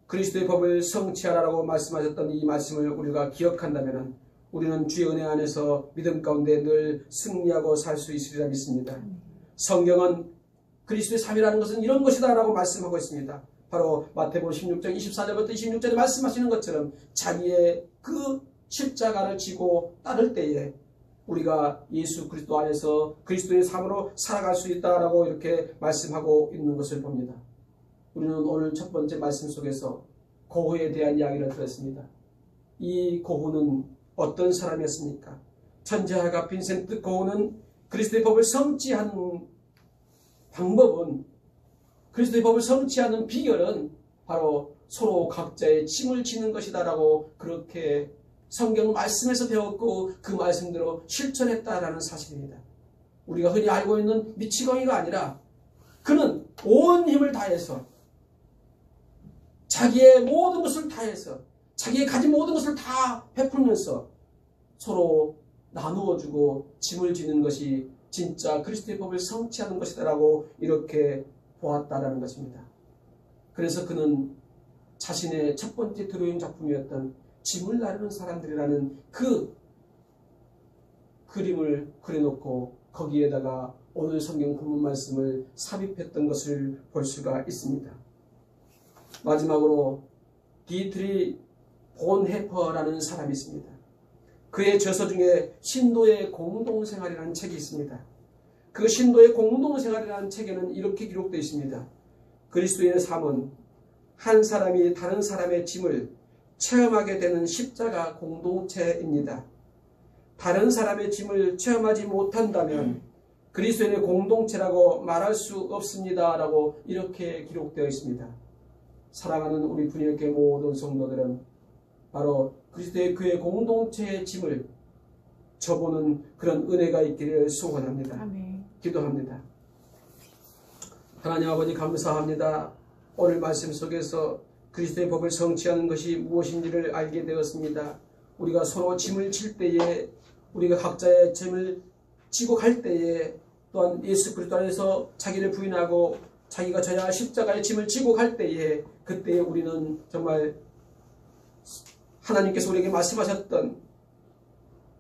Speaker 1: 그리스도의 법을 성취하라고 말씀하셨던 이 말씀을 우리가 기억한다면 우리는 주의 은혜 안에서 믿음 가운데 늘 승리하고 살 수 있으리라 믿습니다. 성경은 그리스도의 삶이라는 것은 이런 것이다 라고 말씀하고 있습니다. 바로 마태복음 16장 24절부터 26절에 말씀하시는 것처럼 자기의 그 십자가를 지고 따를 때에 우리가 예수 그리스도 안에서 그리스도의 삶으로 살아갈 수 있다라고 이렇게 말씀하고 있는 것을 봅니다. 우리는 오늘 첫 번째 말씀 속에서 고흐에 대한 이야기를 들었습니다. 이 고흐는 어떤 사람이었습니까? 천재학가 빈센트 고흐는 그리스도의 법을 성취하는 방법은, 그리스도의 법을 성취하는 비결은 바로 서로 각자의 짐을 지는 것이다라고 그렇게 성경 말씀에서 배웠고 그 말씀대로 실천했다라는 사실입니다. 우리가 흔히 알고 있는 미치광이가 아니라 그는 온 힘을 다해서 자기의 모든 것을 다해서 자기의 가진 모든 것을 다 베풀면서 서로 나누어주고 짐을 지는 것이 진짜 그리스도의 법을 성취하는 것이다라고 이렇게 보았다라는 것입니다. 그래서 그는 자신의 첫 번째 드로잉 작품이었던 짐을 나르는 사람들이라는 그 그림을 그려놓고 거기에다가 오늘 성경 본문 말씀을 삽입했던 것을 볼 수가 있습니다. 마지막으로 디트리 본헤퍼라는 사람이 있습니다. 그의 저서 중에 신도의 공동생활이라는 책이 있습니다. 그 신도의 공동생활이라는 책에는 이렇게 기록되어 있습니다. 그리스도인의 삶은 한 사람이 다른 사람의 짐을 체험하게 되는 십자가 공동체입니다. 다른 사람의 짐을 체험하지 못한다면 그리스도인의 공동체라고 말할 수 없습니다. 라고 이렇게 기록되어 있습니다. 사랑하는 우리 분이교회 모든 성도들은 바로 그리스도의 교회 공동체의 짐을 져보는 그런 은혜가 있기를 소원합니다.
Speaker 2: 아멘.
Speaker 1: 기도합니다. 하나님 아버지 감사합니다. 오늘 말씀 속에서 그리스도의 법을 성취하는 것이 무엇인지를 알게 되었습니다. 우리가 서로 짐을 질 때에 우리가 각자의 짐을 지고 갈 때에 또한 예수 그리스도 안에서 자기를 부인하고 자기가 져야 할 십자가의 짐을 지고 갈 때에 그때에 우리는 정말 하나님께서 우리에게 말씀하셨던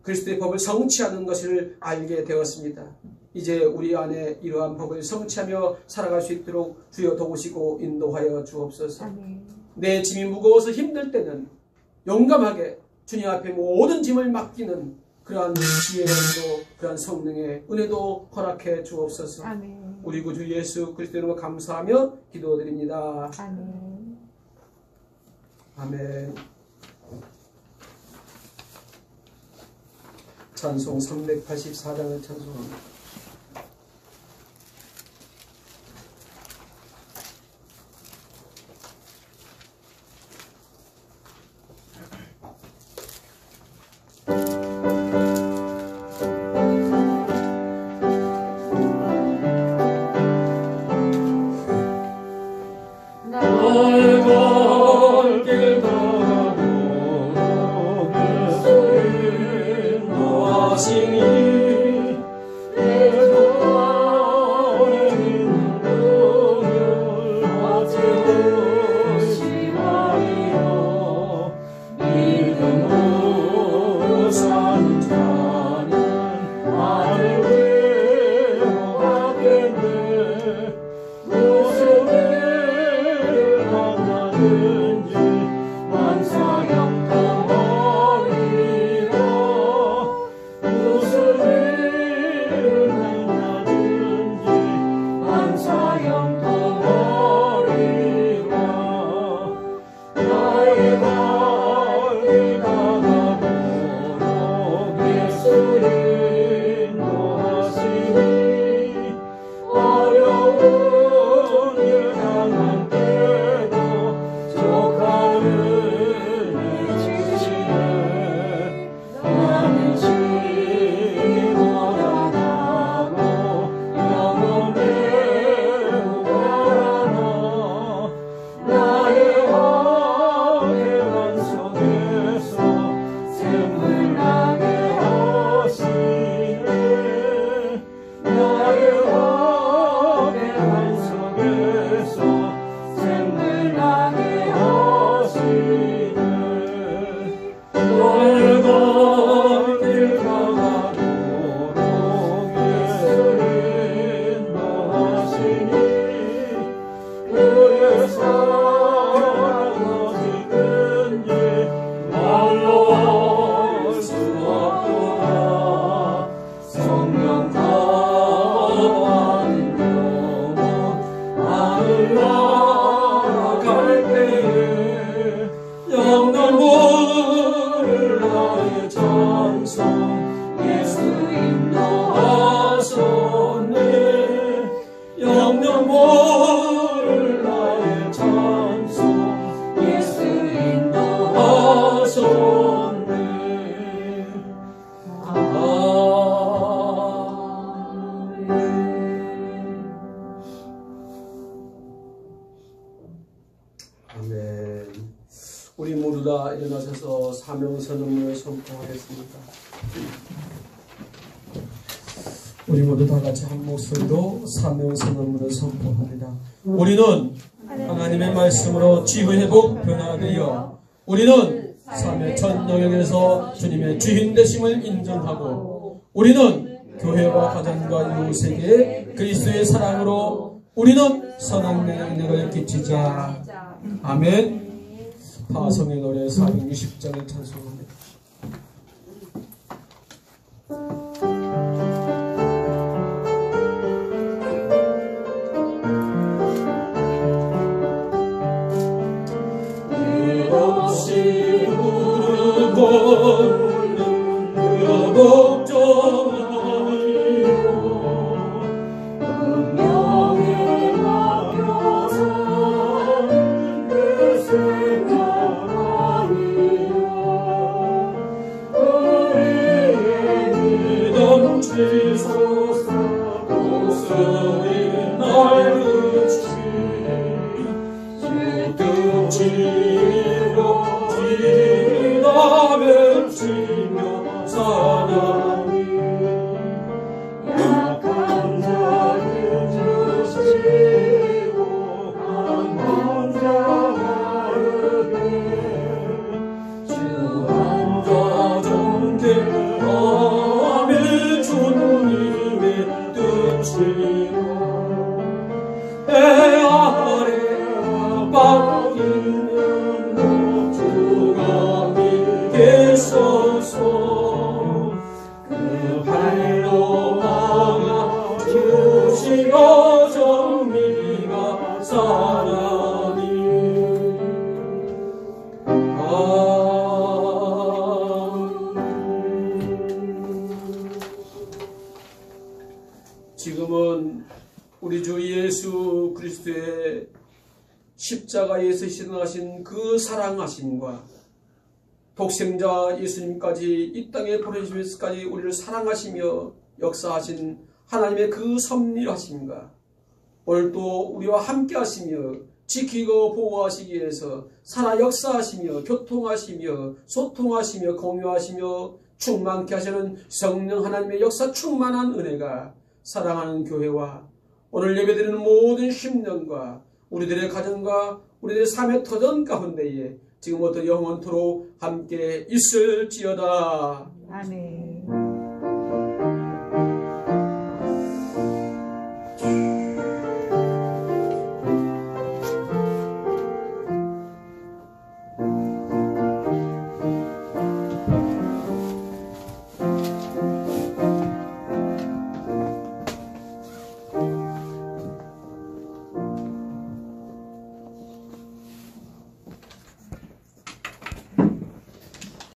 Speaker 1: 그리스도의 법을 성취하는 것을 알게 되었습니다. 이제 우리 안에 이러한 법을 성취하며 살아갈 수 있도록 주여 도우시고 인도하여 주옵소서.
Speaker 2: 아멘.
Speaker 1: 내 짐이 무거워서 힘들 때는 용감하게 주님 앞에 모든 짐을 맡기는 그러한 지혜도 그러한 성령의 은혜도 허락해 주옵소서.
Speaker 2: 아멘.
Speaker 1: 우리 구주 예수 그리스도 이름으로 감사하며 기도드립니다.
Speaker 2: 아멘.
Speaker 1: 아멘. 찬송 384장을 찬송합니다.
Speaker 3: 내
Speaker 1: 다 일어나셔서 사명선언문을 선포하겠습니다. 우리 모두 다 같이 한 목소리로 사명선언문을 선포합니다. 우리는 하나님의 말씀으로 지구회복 변화되어 우리는 삶의 전 영역에서 주님의 주인 되심을 인정하고 우리는 교회와 가정과 이웃에게 그리스도의 사랑으로 우리는 선한 영향력을 끼치자. 아멘. 파성의 노래 460장을 찬송합니다.
Speaker 3: 끝없이 흐르는 그 복종하리요 운명에 맡겨서 그 생각하리요 우리의 믿음 치소서 목소리 날르치 주뜻지로 지나 외치며 사랑이 약한 자를 주시고 강한 자에게 주 앉아 존경하며 주님의 뜻이로 배 아래 빠지는 주가 계셔서 그 발로 막아 주시어 정리가 사랑이 지금은 우리 주 예수 그리스도의 십자가에서 희생하신 그 사랑하심과 독생자 예수님까지 이 땅에 보내주시면서까지 우리를 사랑하시며 역사하신 하나님의 그 섭리하심과 오늘도 우리와 함께 하시며 지키고 보호하시기 위해서 살아 역사하시며 교통하시며 소통하시며 공유하시며 충만케 하시는 성령 하나님의 역사 충만한 은혜가 사랑하는 교회와 오늘 예배드리는 모든 심령과 우리들의 가정과 우리들의 삶의 터전 가운데에 지금부터 영원토록 함께 있을지어다.
Speaker 2: 아멘.